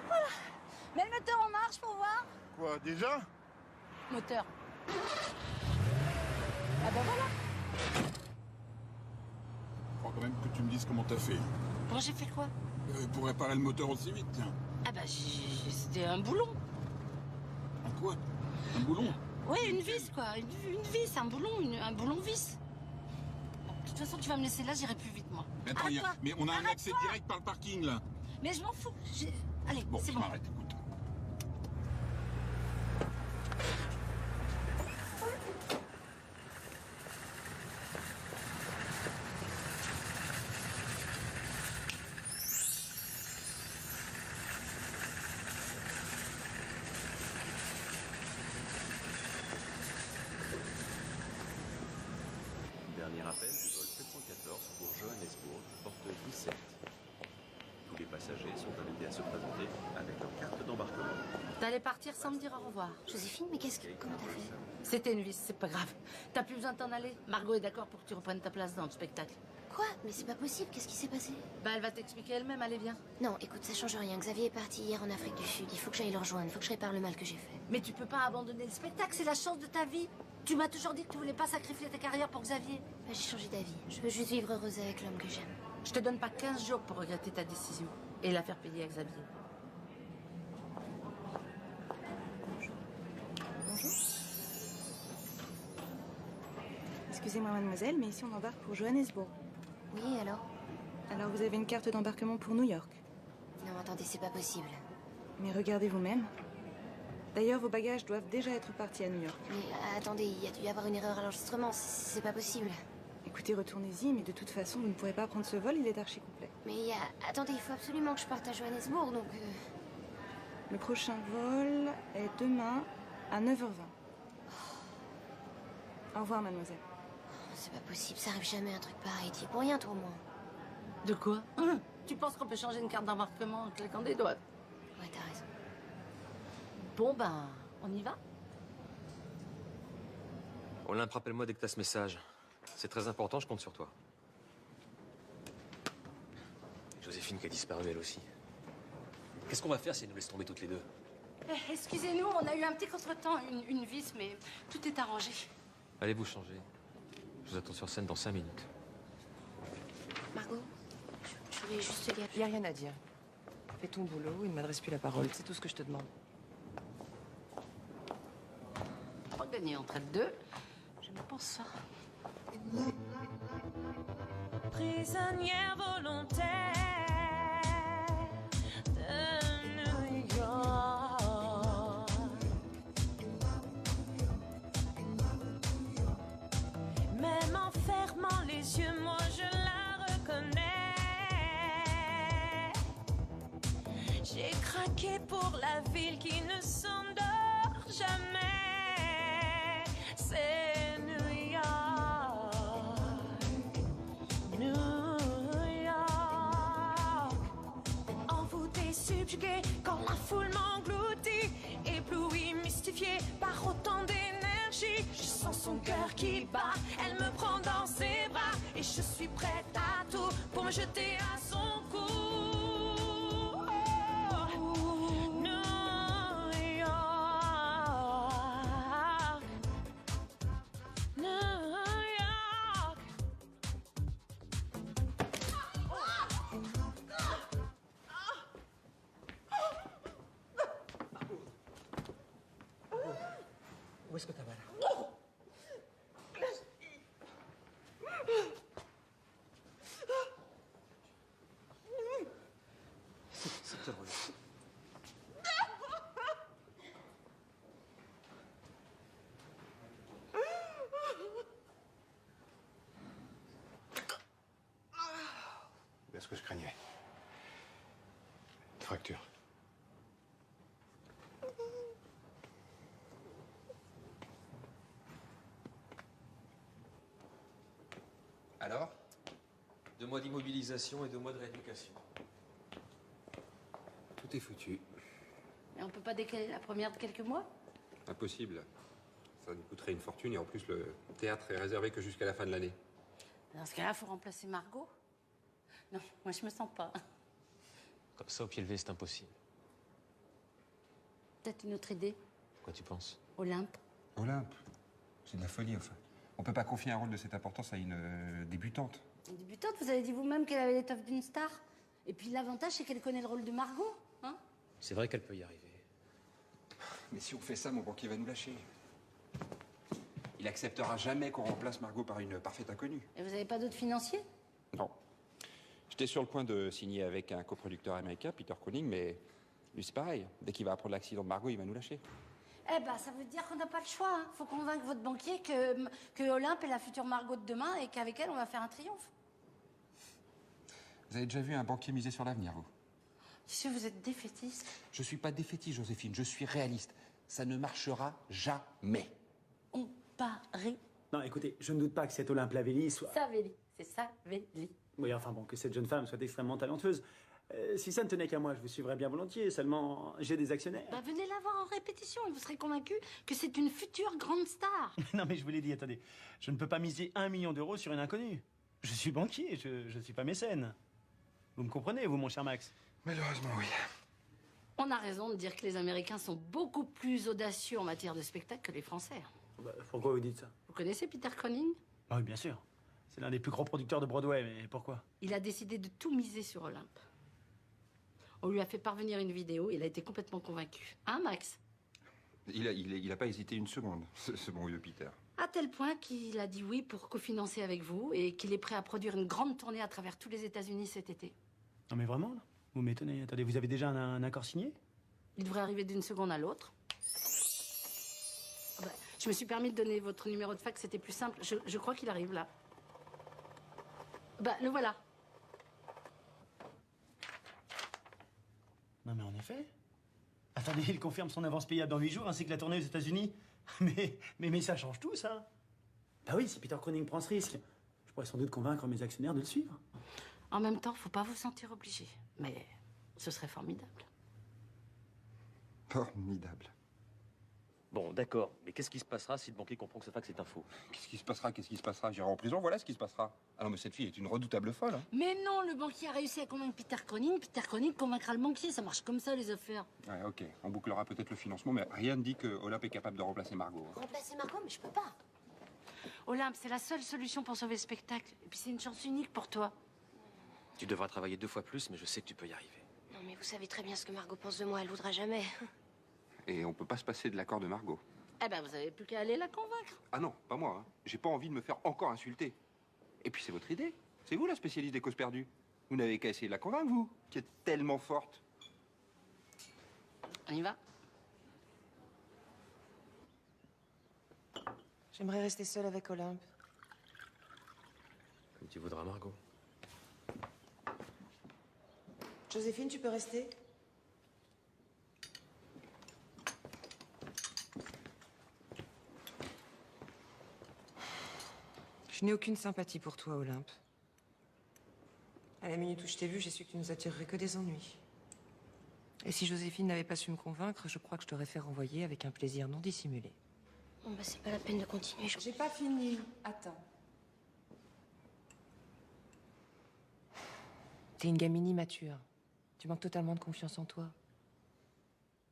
Voilà. Mets le moteur en marche pour voir. Quoi, déjà? Moteur. Ah ben voilà. Je crois quand même que tu me dises comment t'as fait. Bon, j'ai fait quoi? Pour réparer le moteur aussi vite, tiens. Ah bah c'était un boulon. Un quoi? Un boulon? Oui, une vis quoi. Une vis, un boulon, un boulon vis. Bon, de toute façon, tu vas me laisser là, j'irai plus vite moi. Mais attends, Arrête-toi. mais on a un accès Arrête-toi. direct par le parking là. Mais je m'en fous. Allez, Bon, c'est je bon. m'arrête, écoute. Dernier appel du vol 714 pour Johannesburg, porte 17. Tous les passagers sont invités à se présenter avec leur carte d'embarquement. T'allais partir sans me dire au revoir. Joséphine, mais comment t'as fait? C'était une vis, c'est pas grave. T'as plus besoin de t'en aller. Margot est d'accord pour que tu reprennes ta place dans le spectacle. Quoi? Mais c'est pas possible, qu'est-ce qui s'est passé? Bah, elle va t'expliquer elle-même, allez, viens. Non, écoute, ça change rien. Xavier est parti hier en Afrique du Sud. Il faut que j'aille le rejoindre, il faut que je répare le mal que j'ai fait. Mais tu peux pas abandonner le spectacle, c'est la chance de ta vie. Tu m'as toujours dit que tu voulais pas sacrifier ta carrière pour Xavier. Bah, j'ai changé d'avis. Je veux juste vivre heureuse avec l'homme que j'aime. Je te donne pas 15 jours pour regretter ta décision et la faire payer à Xavier. Bonjour. Excusez-moi, mademoiselle, mais ici on embarque pour Johannesburg. Oui, alors? Alors vous avez une carte d'embarquement pour New York. Non, attendez, c'est pas possible. Mais regardez vous-même. D'ailleurs, vos bagages doivent déjà être partis à New York. Mais attendez, il y a dû y avoir une erreur à l'enregistrement. C'est pas possible. Écoutez, retournez-y, mais de toute façon, vous ne pourrez pas prendre ce vol, il est archi complet. Mais attendez, il faut absolument que je parte à Johannesburg, donc... Le prochain vol est demain à 9h20. Au revoir, mademoiselle. C'est pas possible, ça arrive jamais un truc pareil. T'y es pour rien, toi, au moins. De quoi? Tu penses qu'on peut changer une carte d'embarquement en claquant des doigts? Ouais, t'as raison. Bon, ben, on y va? Olympe, rappelle-moi dès que t'as ce message. C'est très important, je compte sur toi. Joséphine qui a disparu, elle aussi. Qu'est-ce qu'on va faire si elle nous laisse tomber toutes les deux? Excusez-nous, on a eu un petit contretemps, une vis, mais tout est arrangé. Allez vous changer. Je vous attends sur scène dans 5 minutes. Margot, je voulais juste te dire... Y a rien à dire. Fais ton boulot et ne m'adresse plus la parole. C'est tout ce que je te demande. Gagner en traite 2, je me pense ça. Prisonnière volontaire de New York. Même en fermant les yeux, moi je la reconnais. J'ai craqué pour la ville qui ne s'endort jamais. C'est New York, New York. Envoûté, subjugué, quand la foule m'engloutit, ébloui, mystifié par autant d'énergie. Je sens son cœur qui bat, elle me prend dans ses bras, et je suis prête à tout pour me jeter à son cou. Où est-ce que t'as mal? C'est te relâche. C'est ce que je craignais. Une fracture. Alors? 2 mois d'immobilisation et 2 mois de rééducation. Tout est foutu. Mais on peut pas décaler la première de quelques mois? Impossible. Ça nous coûterait une fortune et en plus le théâtre est réservé que jusqu'à la fin de l'année. Dans ce cas-là, faut remplacer Margot? Non, moi je me sens pas. Comme ça, au pied levé, c'est impossible. Peut-être une autre idée? Quoi tu penses? Olympe? Olympe, c'est de la folie enfin. On peut pas confier un rôle de cette importance à une débutante. Une débutante, vous avez dit vous-même qu'elle avait l'étoffe d'une star. Et puis l'avantage, c'est qu'elle connaît le rôle de Margot, hein? C'est vrai qu'elle peut y arriver. Mais si on fait ça, mon banquier va nous lâcher. Il acceptera jamais qu'on remplace Margot par une parfaite inconnue. Et vous avez pas d'autres financiers? Non. J'étais sur le point de signer avec un coproducteur américain, Peter Koenig, mais lui c'est pareil. Dès qu'il va apprendre l'accident de Margot, il va nous lâcher. Eh ben, ça veut dire qu'on n'a pas le choix, hein. Faut convaincre votre banquier que Olympe est la future Margot de demain et qu'avec elle, on va faire un triomphe. Vous avez déjà vu un banquier miser sur l'avenir, vous? Si vous êtes défaitiste. Je suis pas défaitiste, Joséphine, je suis réaliste. Ça ne marchera jamais. On parie. Non, écoutez, je ne doute pas que cette Olympe Lavelli soit... Savelli, c'est Savelli. Oui, enfin bon, que cette jeune femme soit extrêmement talentueuse. Si ça ne tenait qu'à moi, je vous suivrais bien volontiers. Seulement, j'ai des actionnaires. Bah, venez la voir en répétition et vous serez convaincu que c'est une future grande star. Non, mais je vous l'ai dit, attendez. Je ne peux pas miser 1 million d'euros sur une inconnue. Je suis banquier, je ne suis pas mécène. Vous me comprenez, vous, mon cher Max? Malheureusement, oui. On a raison de dire que les Américains sont beaucoup plus audacieux en matière de spectacle que les Français. Bah, pourquoi vous dites ça? Vous connaissez Peter Koenig? Ah oui, bien sûr. C'est l'un des plus grands producteurs de Broadway, mais pourquoi? Il a décidé de tout miser sur Olympe. On lui a fait parvenir une vidéo, il a été complètement convaincu. Hein, Max? Il a pas hésité une seconde, ce bon vieux Peter. À tel point qu'il a dit oui pour cofinancer avec vous et qu'il est prêt à produire une grande tournée à travers tous les États-Unis cet été. Non, mais vraiment, là? Vous m'étonnez. Attendez, vous avez déjà un accord signé? Il devrait arriver d'une seconde à l'autre. Ah bah, je me suis permis de donner votre numéro de fax, c'était plus simple. Je crois qu'il arrive là. Bah, le voilà. Non, mais en effet. Attendez, il confirme son avance payable dans 8 jours, ainsi que la tournée aux États-Unis. Mais ça change tout, ça. Bah oui, si Peter Koenig prend ce risque, je pourrais sans doute convaincre mes actionnaires de le suivre. En même temps, faut pas vous sentir obligé. Mais ce serait formidable. Formidable. Bon, d'accord, mais qu'est-ce qui se passera si le banquier comprend que ce fax est un faux? Qu'est-ce qui se passera? Qu'est-ce qui se passera? J'irai en prison, voilà ce qui se passera. Ah non, mais cette fille est une redoutable folle. Hein. Mais non, le banquier a réussi à convaincre Peter Cronin. Peter Cronin convaincra le banquier. Ça marche comme ça, les affaires. Ouais, ok. On bouclera peut-être le financement, mais rien ne dit que Olympe est capable de remplacer Margot. Hein. Remplacer Margot, mais je peux pas. Olympe, c'est la seule solution pour sauver le spectacle. Et puis c'est une chance unique pour toi. Tu devras travailler 2 fois plus, mais je sais que tu peux y arriver. Non, mais vous savez très bien ce que Margot pense de moi. Elle voudra jamais. Et on peut pas se passer de l'accord de Margot. Eh ben, vous avez plus qu'à aller la convaincre. Ah non, pas moi. Hein. J'ai pas envie de me faire encore insulter. Et puis c'est votre idée. C'est vous la spécialiste des causes perdues. Vous n'avez qu'à essayer de la convaincre, vous, qui êtes tellement forte. On y va? J'aimerais rester seule avec Olympe. Comme tu voudras, Margot. Joséphine, tu peux rester? Je n'ai aucune sympathie pour toi, Olympe. À la minute où je t'ai vue, j'ai su que tu nous attirerais que des ennuis. Et si Joséphine n'avait pas su me convaincre, je crois que je t'aurais fait renvoyer avec un plaisir non dissimulé. Bon, bah, c'est pas la peine de continuer. J'ai pas fini. Attends. T'es une gamine immature. Tu manques totalement de confiance en toi.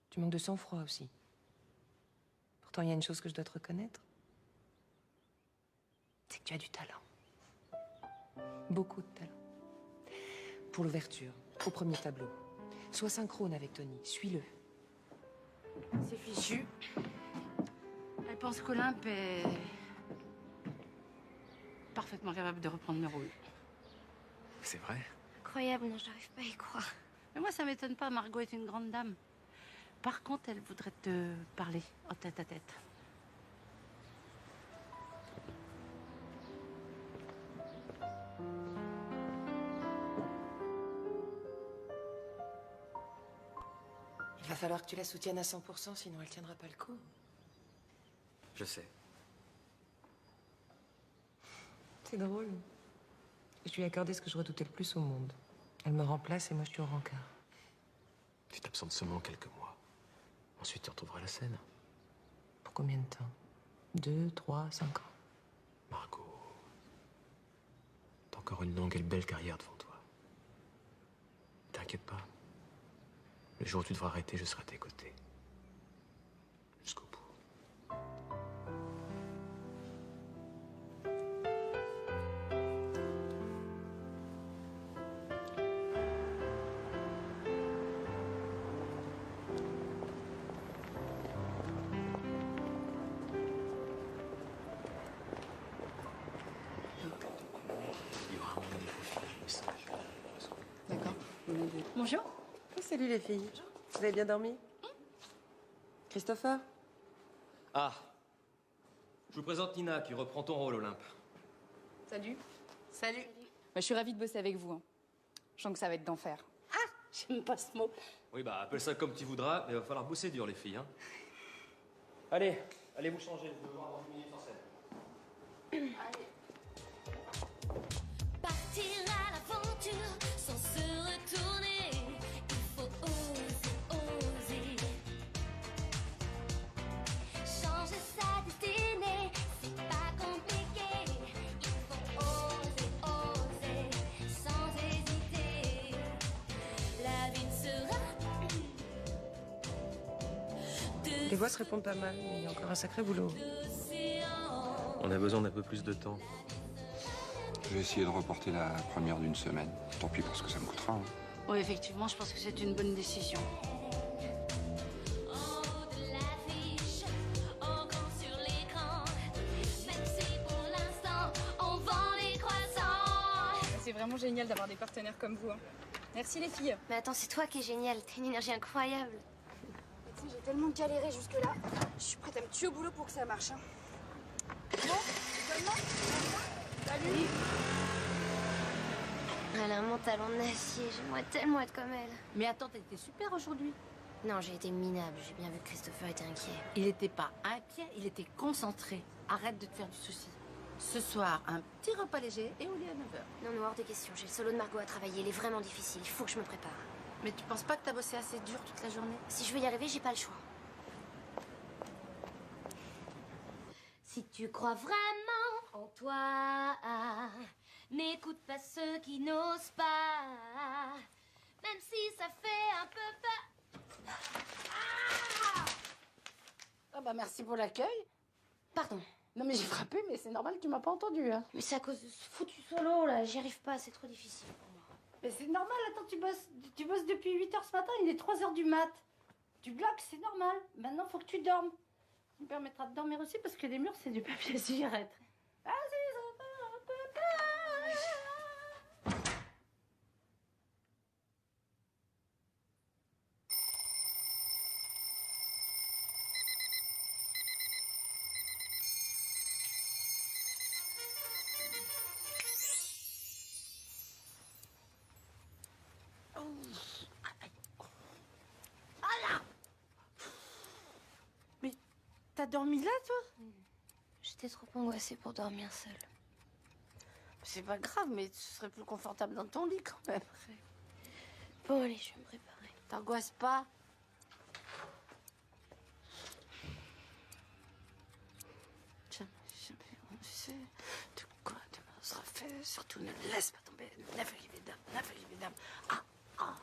Tu manques de sang-froid aussi. Pourtant, il y a une chose que je dois te reconnaître. C'est que tu as du talent. Beaucoup de talent. Pour l'ouverture, au premier tableau. Sois synchrone avec Tony, suis-le. C'est fichu. Elle pense qu'Olympe est parfaitement capable de reprendre le rôle. C'est vrai? Incroyable, non, j'arrive pas à y croire. Mais moi, ça m'étonne pas. Margot est une grande dame. Par contre, elle voudrait te parler en tête à tête. Il va falloir que tu la soutiennes à 100%, sinon elle tiendra pas le coup. Je sais. C'est drôle. Je lui ai accordé ce que je redoutais le plus au monde. Elle me remplace et moi je suis au rencard. Tu t'absentes seulement quelques mois. Ensuite, tu retrouveras la scène. Pour combien de temps? 2, 3, 5 ans? Margot, t'as encore une longue et belle carrière devant toi. T'inquiète pas. Le jour où tu devras arrêter, je serai à tes côtés. Jusqu'au bout. D'accord. Bonjour. Oh, salut les filles. Vous avez bien dormi? Christopher? Ah, je vous présente Nina, qui reprend ton rôle, Olympe. Salut. Salut. Bah, je suis ravie de bosser avec vous. Hein. Je sens que ça va être d'enfer. Ah, j'aime pas ce mot. Oui, bah, appelle ça comme tu voudras, mais il va falloir bosser dur, les filles, hein. Allez, allez vous changer, je veux voir dans 10 minutes en scène. Partir à l'aventure sans se retourner. Il faut oser, oser. Changer sa destinée, c'est pas compliqué. Il faut oser, oser, sans hésiter. La vie sera Les voix se répondent pas mal, mais il y a encore un sacré boulot. On a besoin d'un peu plus de temps. Je vais essayer de reporter la première d'une semaine. Tant pis pour ce que ça me coûtera. Hein. Oui, effectivement, je pense que c'est une bonne décision. C'est vraiment génial d'avoir des partenaires comme vous. Hein. Merci les filles. Mais attends, c'est toi qui es génial. T'as une énergie incroyable. Tu sais, j'ai tellement galéré jusque-là. Je suis prête à me tuer au boulot pour que ça marche. Hein. Bon, étonnement. Salut. Elle a un mentalon d'acier. J'aimerais tellement être comme elle. Mais attends, t'étais super aujourd'hui. Non, j'ai été minable. J'ai bien vu que Christopher était inquiet. Il n'était pas inquiet, il était concentré. Arrête de te faire du souci. Ce soir, un petit repas léger et au lit à 9h. Non, non, hors de question. J'ai le solo de Margot à travailler. Il est vraiment difficile. Il faut que je me prépare. Mais tu penses pas que t'as bossé assez dur toute la journée? Si je veux y arriver, j'ai pas le choix. Si tu crois vraiment en toi, n'écoute pas ceux qui n'osent pas, même si ça fait un peu peur. Ah bah merci pour l'accueil. Pardon. Non mais j'ai frappé, mais c'est normal, tu m'as pas entendu. Hein. Mais c'est à cause de ce foutu solo là, j'y arrive pas, c'est trop difficile pour moi. Mais c'est normal, attends, tu bosses depuis 8h ce matin, il est 3h du mat. Tu bloques, c'est normal. Maintenant, faut que tu dormes. Ça me permettra de dormir aussi parce que les murs, c'est du papier cigarette. Ah, t'as dormi là, toi? J'étais trop angoissée pour dormir seule. C'est pas grave, mais tu serais plus confortable dans ton lit quand même. Bon, allez, je vais me préparer. T'angoisses pas? Jamais, on sait de quoi demain sera fait. Surtout ne laisse pas tomber. Never give it up, never give it up. Ah, ah.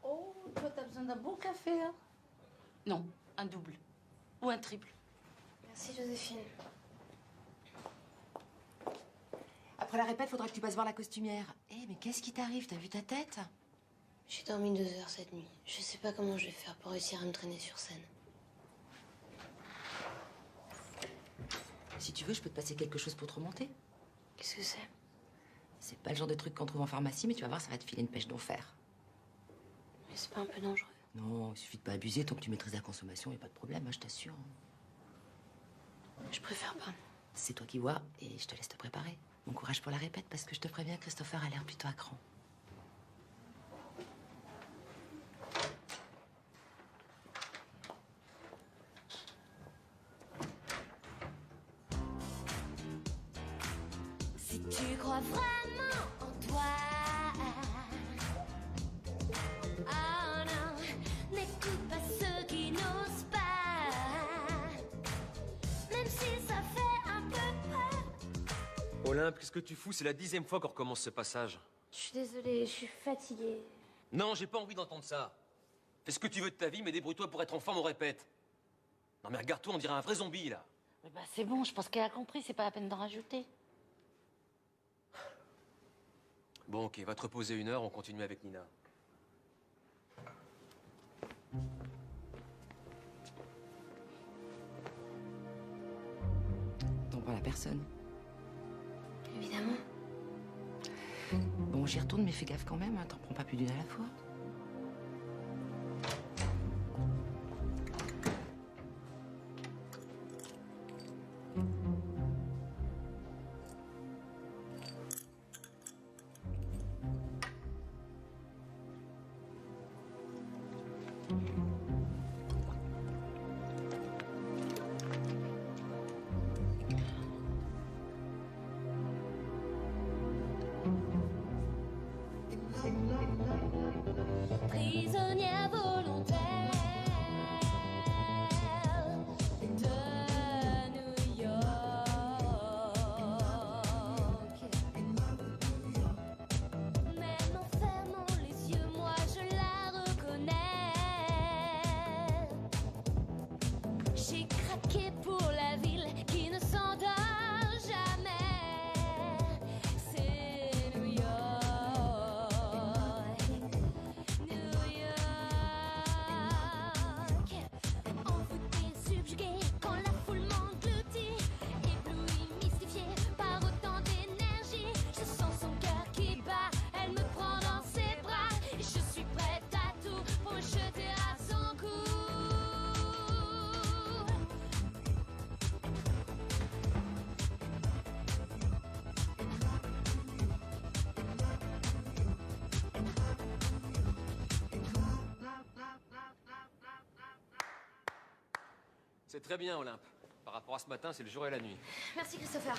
Oh, toi, t'as besoin d'un bon café, hein? Non, un double. Ou un triple. Merci, Joséphine. Après la répète, faudra que tu passes voir la costumière. Eh, mais qu'est-ce qui t'arrive? T'as vu ta tête? J'ai dormi 2 heures cette nuit. Je sais pas comment je vais faire pour réussir à me traîner sur scène. Si tu veux, je peux te passer quelque chose pour te remonter. Qu'est-ce que c'est? C'est pas le genre de truc qu'on trouve en pharmacie, mais tu vas voir, ça va te filer une pêche d'enfer. Mais c'est pas un peu dangereux? Non, il suffit de pas abuser. Tant que tu maîtrises la consommation, y a pas de problème, hein, je t'assure. Je préfère pas. C'est toi qui vois, et je te laisse te préparer. Bon courage pour la répète, parce que je te préviens, Christopher a l'air plutôt à cran. Si tu crois vraiment en toi, ah non, n'écoute pas ceux qui n'osent pas, même si ça fait un peu peur. Olympe, qu'est-ce que tu fous? C'est la 10e fois qu'on recommence ce passage. Je suis désolée, je suis fatiguée. Non, j'ai pas envie d'entendre ça. Fais ce que tu veux de ta vie, mais débrouille-toi pour être en forme, on répète. Non mais regarde-toi, on dirait un vrai zombie, là. Mais bah, c'est bon, je pense qu'elle a compris, c'est pas la peine d'en rajouter. Bon, ok, va te reposer 1 heure, on continue avec Nina. T'en parles à personne. Évidemment. Bon, j'y retourne, mais fais gaffe quand même, hein, t'en prends pas plus d'une à la fois. Prisonnière volontaire de New York. Même en fermant les yeux, moi je la reconnais. J'ai craqué pour la ville qui ne s'endort jamais. C'est New York. Envoûté, subjugué, quand la foule m'engloutit, ébloui, mystifié par autant d'énergie, je sens son cœur qui bat, elle me prend dans ses bras, et je suis prête à tout pour me jeter à son cou. C'est très bien, Olympe. Par rapport à ce matin, c'est le jour et la nuit. Merci Christopher.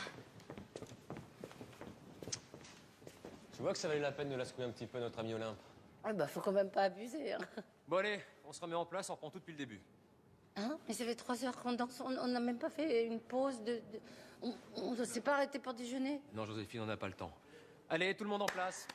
Tu vois que ça valait la peine de la secouer un petit peu, notre ami Olympe. Ah bah, faut quand même pas abuser, hein. Bon allez, on se remet en place, on reprend tout depuis le début. Hein? Mais ça fait 3 heures qu'on danse, on n'a même pas fait une pause On ne s'est pas arrêté pour déjeuner. Non, Joséphine, on n'a pas le temps. Allez, tout le monde en place.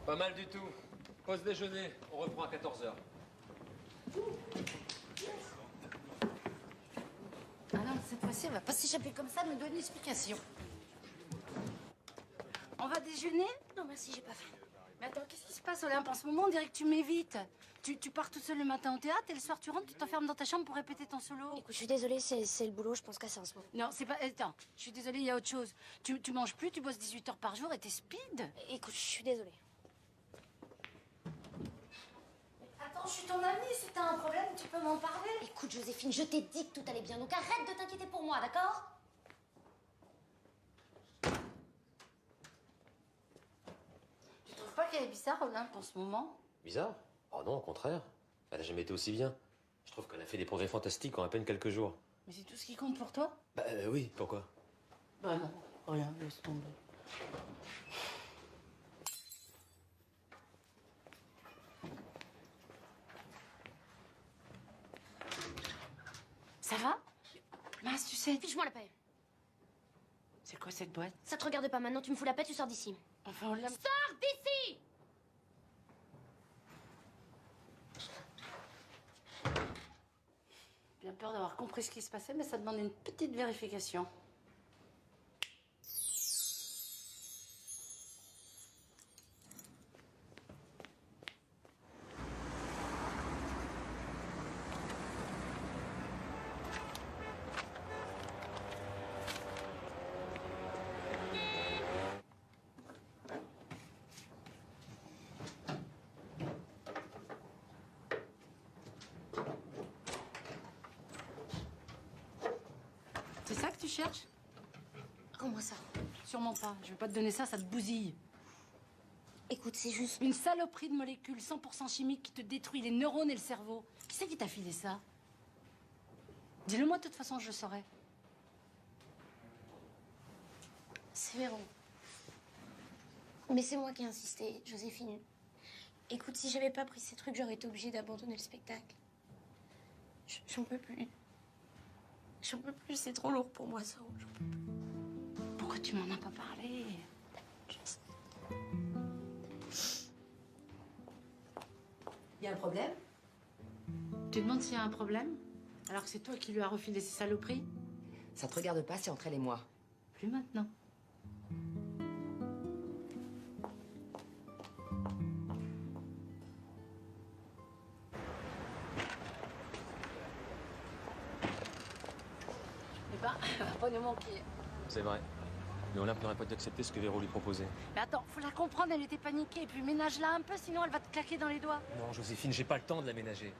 Pas mal du tout. Pause déjeuner, on reprend à 14h. Ah non, cette fois-ci, elle va pas s'échapper comme ça, me donne une explication. On va déjeuner? Non, merci, j'ai pas faim. Mais attends, qu'est-ce qui se passe, Olympe? En ce moment, on dirait que tu m'évites. Tu pars toute seule le matin au théâtre et le soir, tu rentres, tu t'enfermes dans ta chambre pour répéter ton solo. Écoute, je suis désolée, c'est le boulot, je pense qu'à ça en ce moment. Non, c'est pas... Attends, je suis désolée, il y a autre chose. Tu manges plus, tu bosses 18 heures par jour et t'es speed. Écoute, je suis désolée. Attends, je suis ton amie, si t'as un problème, tu peux m'en parler. Écoute, Joséphine, je t'ai dit que tout allait bien, donc arrête de t'inquiéter pour moi, d'accord? Tu trouves pas qu'elle est bizarre, Olympe, en ce moment? Bizarre? Oh non, au contraire. Elle a jamais été aussi bien. Je trouve qu'elle a fait des progrès fantastiques en à peine quelques jours. Mais c'est tout ce qui compte pour toi? Bah oui, pourquoi? Bah non, rien, laisse tomber. Ça va? Mince, tu sais... Fiche-moi la paix. C'est quoi cette boîte? Ça te regarde pas maintenant, tu me fous la paix, tu sors d'ici. Enfin, on l'a... Sors d'ici! Bien peur d'avoir compris ce qui se passait, mais ça demande une petite vérification. C'est ça que tu cherches? Rends-moi ça. Sûrement pas. Je vais pas te donner ça, ça te bousille. Écoute, c'est juste... Une saloperie de molécules 100% chimiques qui te détruit les neurones et le cerveau. Qui c'est qui t'a filé ça? Dis-le moi, de toute façon, je le saurais. C'est Véro. Mais c'est moi qui ai insisté, Joséphine. Écoute, si j'avais pas pris ces trucs, j'aurais été obligée d'abandonner le spectacle. J'en peux plus. J'en peux plus, c'est trop lourd pour moi, ça. Pourquoi tu m'en as pas parlé? Il y a un problème? Tu demandes s'il y a un problème? Alors que c'est toi qui lui as refilé ces saloperies? Ça te regarde pas, c'est entre elle et moi. Plus maintenant. Eh ben, elle va pas nous manquer. C'est vrai. Mais Olympe n'aurait pas dû accepter ce que Véro lui proposait. Mais attends, faut la comprendre, elle était paniquée. Et puis ménage-la un peu, sinon elle va te claquer dans les doigts. Non, Joséphine, j'ai pas le temps de la ménager.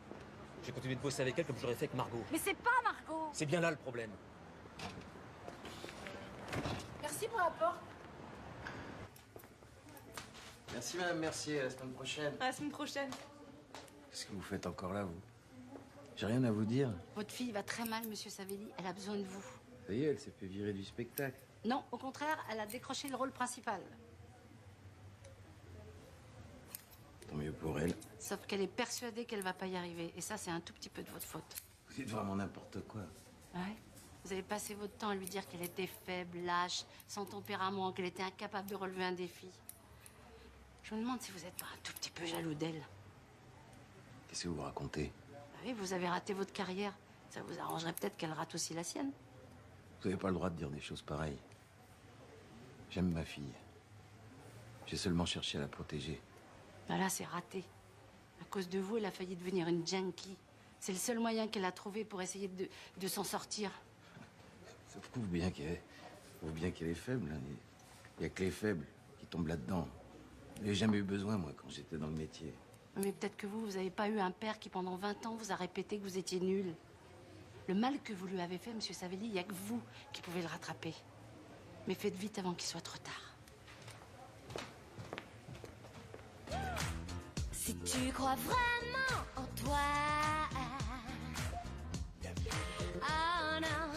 J'ai continué de bosser avec elle comme j'aurais fait avec Margot. Mais c'est pas Margot. C'est bien là le problème. Merci pour l'apport. Merci Madame Mercier, à la semaine prochaine. À la semaine prochaine. Qu'est-ce que vous faites encore là, vous? J'ai rien à vous dire. Votre fille va très mal, monsieur Savelli. Elle a besoin de vous. Ça y est, elle s'est fait virer du spectacle. Non, au contraire, elle a décroché le rôle principal. Tant mieux pour elle. Sauf qu'elle est persuadée qu'elle va pas y arriver. Et ça, c'est un tout petit peu de votre faute. Vous dites vraiment n'importe quoi. Ouais. Vous avez passé votre temps à lui dire qu'elle était faible, lâche, sans tempérament, qu'elle était incapable de relever un défi. Je me demande si vous n'êtes pas un tout petit peu jaloux d'elle. Qu'est-ce que vous racontez? Ah oui, vous avez raté votre carrière. Ça vous arrangerait peut-être qu'elle rate aussi la sienne. Vous n'avez pas le droit de dire des choses pareilles. J'aime ma fille. J'ai seulement cherché à la protéger. Ben là, c'est raté. À cause de vous, elle a failli devenir une junkie. C'est le seul moyen qu'elle a trouvé pour essayer de s'en sortir. Ça prouve bien qu'elle est faible. Hein. Il n'y a que les faibles qui tombent là-dedans. J'ai jamais eu besoin, moi, quand j'étais dans le métier. Mais peut-être que vous n'avez pas eu un père qui, pendant 20 ans, vous a répété que vous étiez nul. Le mal que vous lui avez fait, monsieur Savelli, il n'y a que vous qui pouvez le rattraper. Mais faites vite avant qu'il soit trop tard. Si tu crois vraiment en toi, oh non,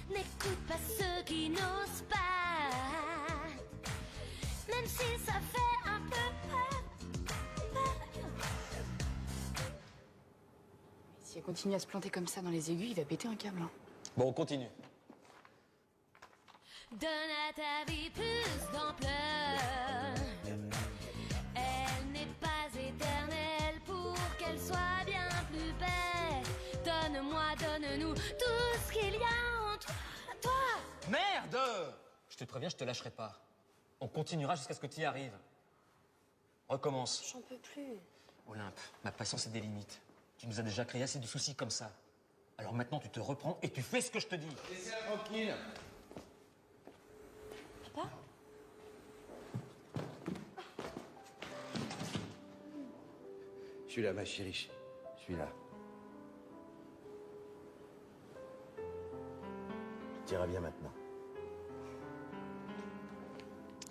n'écoute pas ceux qui n'osent pas, même si ça fait un peu peur. Si elle continue à se planter comme ça dans les aiguilles, il va péter un câble. Hein. Bon, on continue. Donne à ta vie plus d'ampleur. Elle n'est pas éternelle pour qu'elle soit bien plus belle. Donne-moi, donne-nous tout ce qu'il y a entre toi. Merde! Je te préviens, je te lâcherai pas. On continuera jusqu'à ce que tu y arrives. Recommence. J'en peux plus. Olympe, ma patience a des limites. Tu nous as déjà créé assez de soucis comme ça. Alors maintenant, tu te reprends et tu fais ce que je te dis. Laissez-la tranquille. Papa? Je suis là, ma chérie. Je suis là. Tu iras bien maintenant.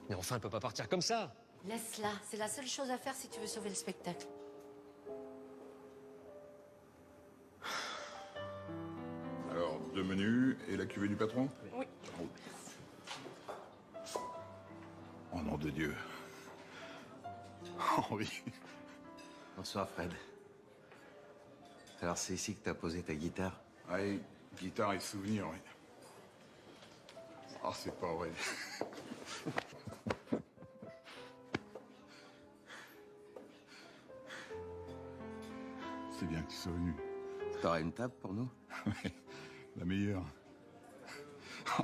Mais enfin, elle peut pas partir comme ça. Laisse-la. C'est la seule chose à faire si tu veux sauver le spectacle. Alors, 2 menus et la cuvée du patron? Oui. Oh nom de Dieu. Oh oui. Bonsoir, Fred. Alors, c'est ici que t'as posé ta guitare? Oui, guitare et souvenirs, oui. Oh, c'est pas vrai. C'est bien que tu sois venu. T'auras une table pour nous? Oui, la meilleure. Oh,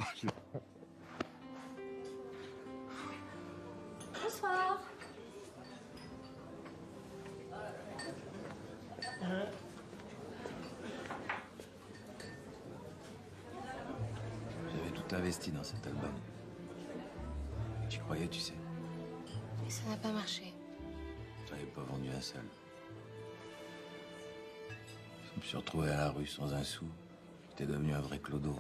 Bonsoir. J'avais tout investi dans cet album. J'y croyais, tu sais. Mais ça n'a pas marché. J'en avais pas vendu un seul. Je me suis retrouvé à la rue sans un sou. J'étais devenu un vrai clodo.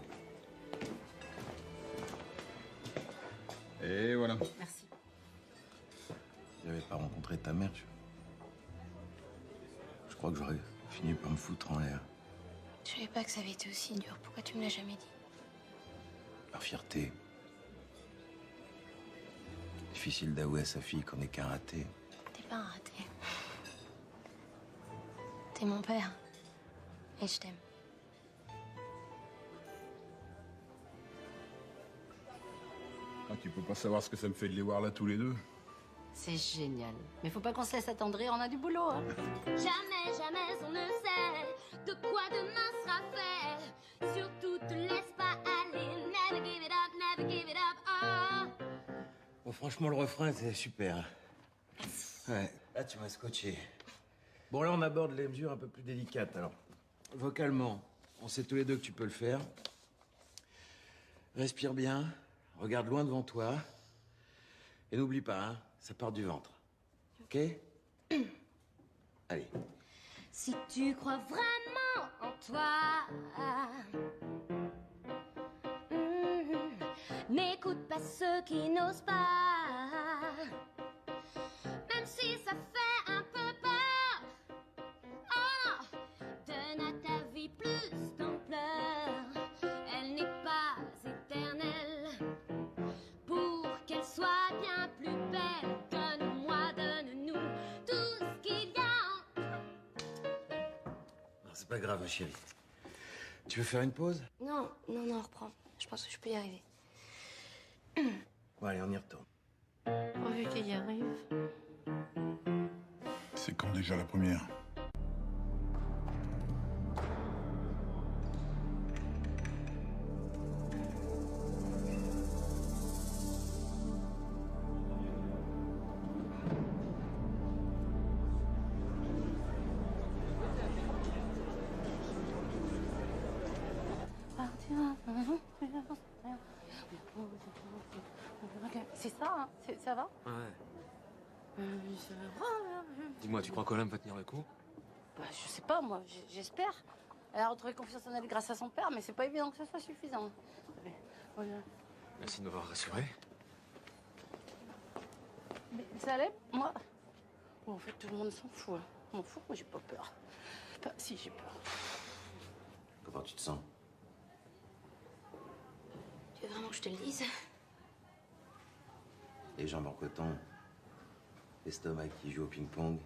Et voilà. Merci. J'avais pas rencontré ta mère. Je crois que j'aurais fini par me foutre en l'air. Je savais pas que ça avait été aussi dur. Pourquoi tu me l'as jamais dit? Par fierté. Difficile d'avouer à sa fille qu'on n'est qu'un raté. T'es pas un raté. T'es mon père. Et je t'aime. Ah, tu peux pas savoir ce que ça me fait de les voir là tous les deux. C'est génial. Mais faut pas qu'on se laisse attendrir, on a du boulot, hein. Jamais, jamais on ne sait de quoi demain sera fait. Surtout te laisse pas aller. Never give it up, never give it up. Oh. Bon, franchement, le refrain, c'est super. Ouais, là, tu m'as scotché. Bon, là, on aborde les mesures un peu plus délicates. Alors, vocalement, on sait tous les deux que tu peux le faire. Respire bien, regarde loin devant toi. Et n'oublie pas, hein, ça part du ventre. OK? Allez. Si tu crois vraiment en toi, n'écoute pas ceux qui n'osent pas, même si ça fait un peu peur. pas grave, ma chérie. Tu veux faire une pause? Non, on reprend. Je pense que je peux y arriver. Bon, allez, on y retourne. Pourvu qu'il y arrive. C'est quand déjà la première? C'est ça, hein? Ça va? Ouais. Dis-moi, tu crois qu'Olympe va tenir le coup? Bah, je sais pas, moi, j'espère. Elle a retrouvé confiance en elle grâce à son père, mais c'est pas évident que ce soit suffisant. Allez, voilà. Merci de m'avoir rassuré. Mais ça allait, moi. Bon, en fait, tout le monde s'en fout. Hein. Je m'en fous, moi, j'ai pas peur. Enfin, si, j'ai peur. Comment tu te sens? Tu veux vraiment que je te le dise? Les jambes en coton, l'estomac qui joue au ping-pong,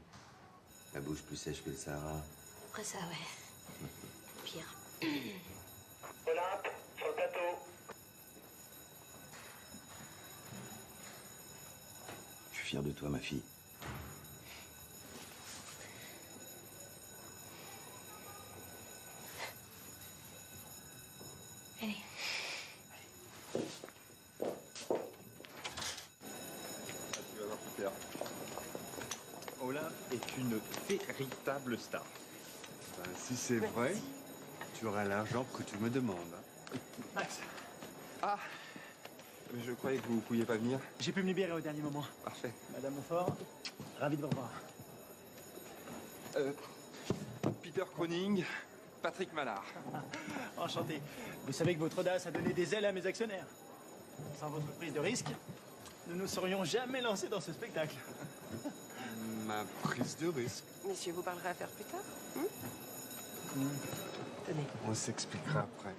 la bouche plus sèche que le Sahara. Après ça, ouais. Pire. Olympe, sur le plateau. Je suis fier de toi, ma fille. Allez. Tu vas voir plus tard. Olympe est une véritable star. Ben, si c'est vrai, tu auras l'argent que tu me demandes. Max, Ah, je croyais que vous ne pouviez pas venir. j'ai pu me libérer au dernier moment. Parfait. Madame Montfort, ravi de vous revoir. Peter Croning, Patrick Mallard. Enchanté. Vous savez que votre audace a donné des ailes à mes actionnaires. Sans votre prise de risque, nous ne serions jamais lancés dans ce spectacle. Ma prise de risque. Messieurs, vous parlerez affaires plus tard? Tenez. On s'expliquera après.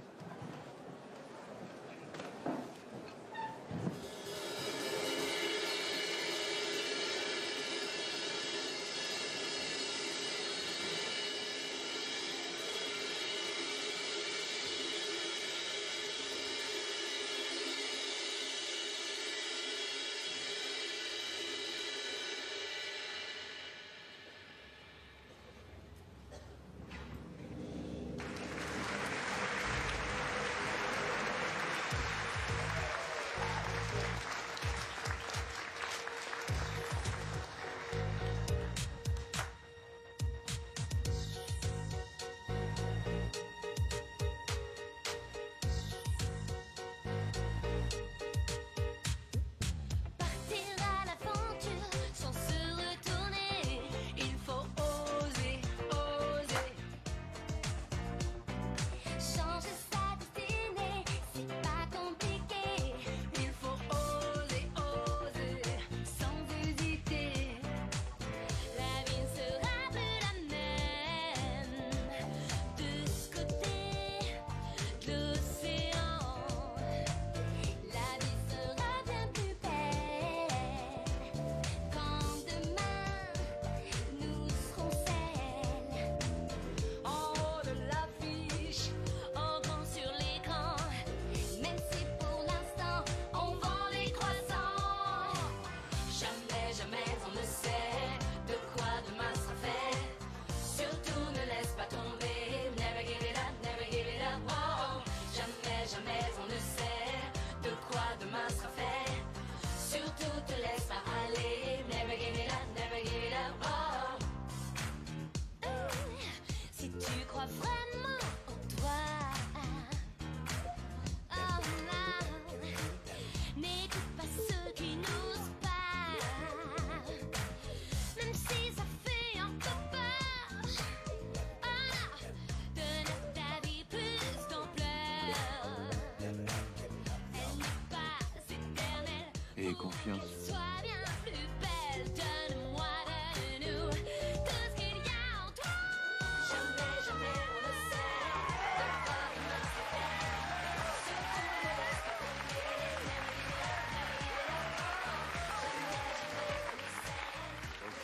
Et confiance.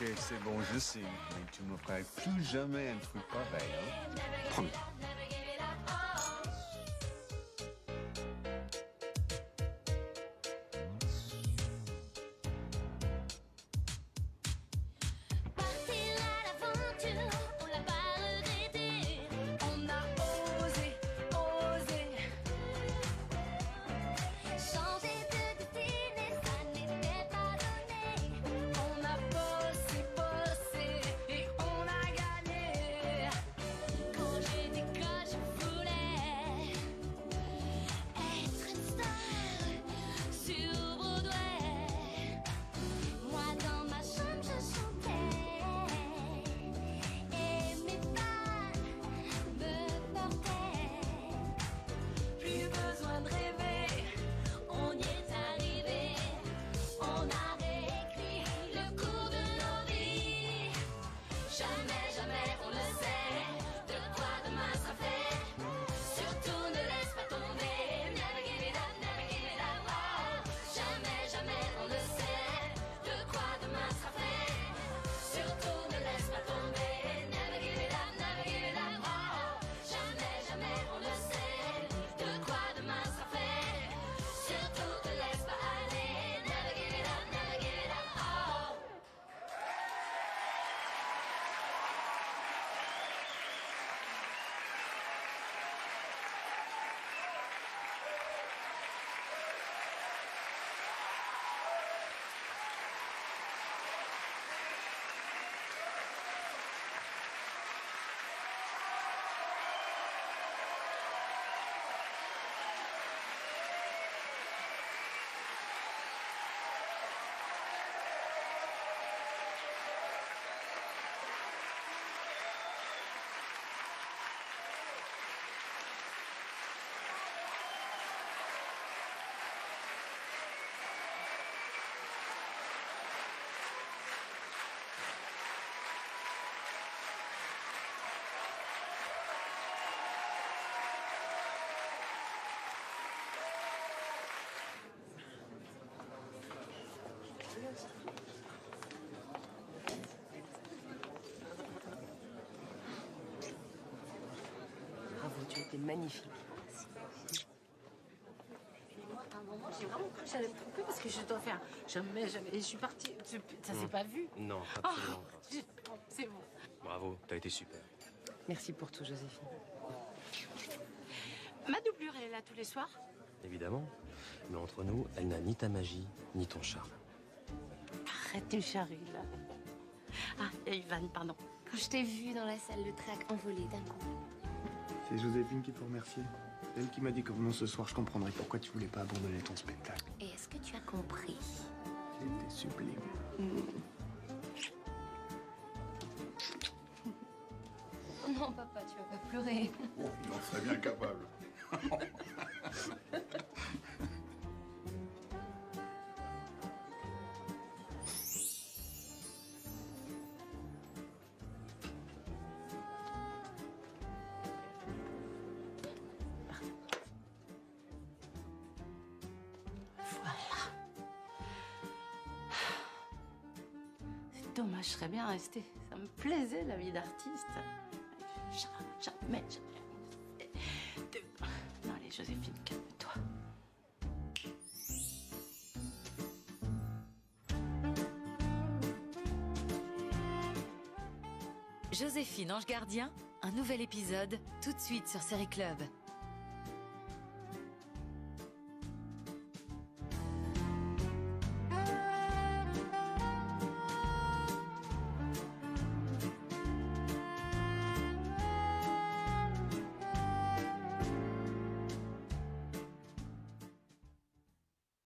Ok, c'est bon, je sais. Mais tu me ferais plus jamais un truc pareil, hein? Promis. Partir à l'aventure, on l'a pas regretté. On a osé, osé. Changer de destinée, ça n'était pas donné. On a bossé, bossé et on a gagné. Quand j'ai dit que je voulais être une star sur Broadway, moi dans ma chambre je chantais et mes fans me portaient. Plus besoin de rêver. On y est arrivé, on a réécrit le cours de nos vies. Jamais, jamais on ne sait de quoi demain sera fait. Surtout ne laisse pas tomber. Never give it up, never give it up. Oh. Jamais, jamais on ne sait de quoi demain sera fait. Surtout ne laisse pas tomber. Never give it up, never give it up. Oh. Jamais, jamais on ne sait de quoi demain sera fait. Surtout ne laisse pas aller. Never give it up, never give it up. Oh. Bravo, tu étais magnifique. À un moment, j'ai vraiment cru que j'allais me tromper parce que je dois faire jamais, jamais. Et je suis partie. Ça s'est pas vu. Non, Oh, absolument pas. bon, c'est bon. Bravo, t'as été super. Merci pour tout, Joséphine. Ma doublure, elle est là tous les soirs. Évidemment. Mais entre nous, elle n'a ni ta magie, ni ton charme. Arrête tes charrues, là. Ah, il y a Ivan, pardon. Quand je t'ai vu dans la salle, le trac envolé d'un coup. C'est Joséphine qu'il faut remercier. C'est elle qui m'a dit qu'en venant ce soir, je comprendrais pourquoi tu voulais pas abandonner ton spectacle. Et est-ce que tu as compris? C'était sublime. Non, papa, tu vas pas pleurer. Oh, il en serait bien capable. C'est dommage, je serais bien restée. Ça me plaisait, la vie d'artiste. Jamais, jamais. Non, allez, Joséphine, calme-toi. Joséphine Ange Gardien, un nouvel épisode tout de suite sur Série Club.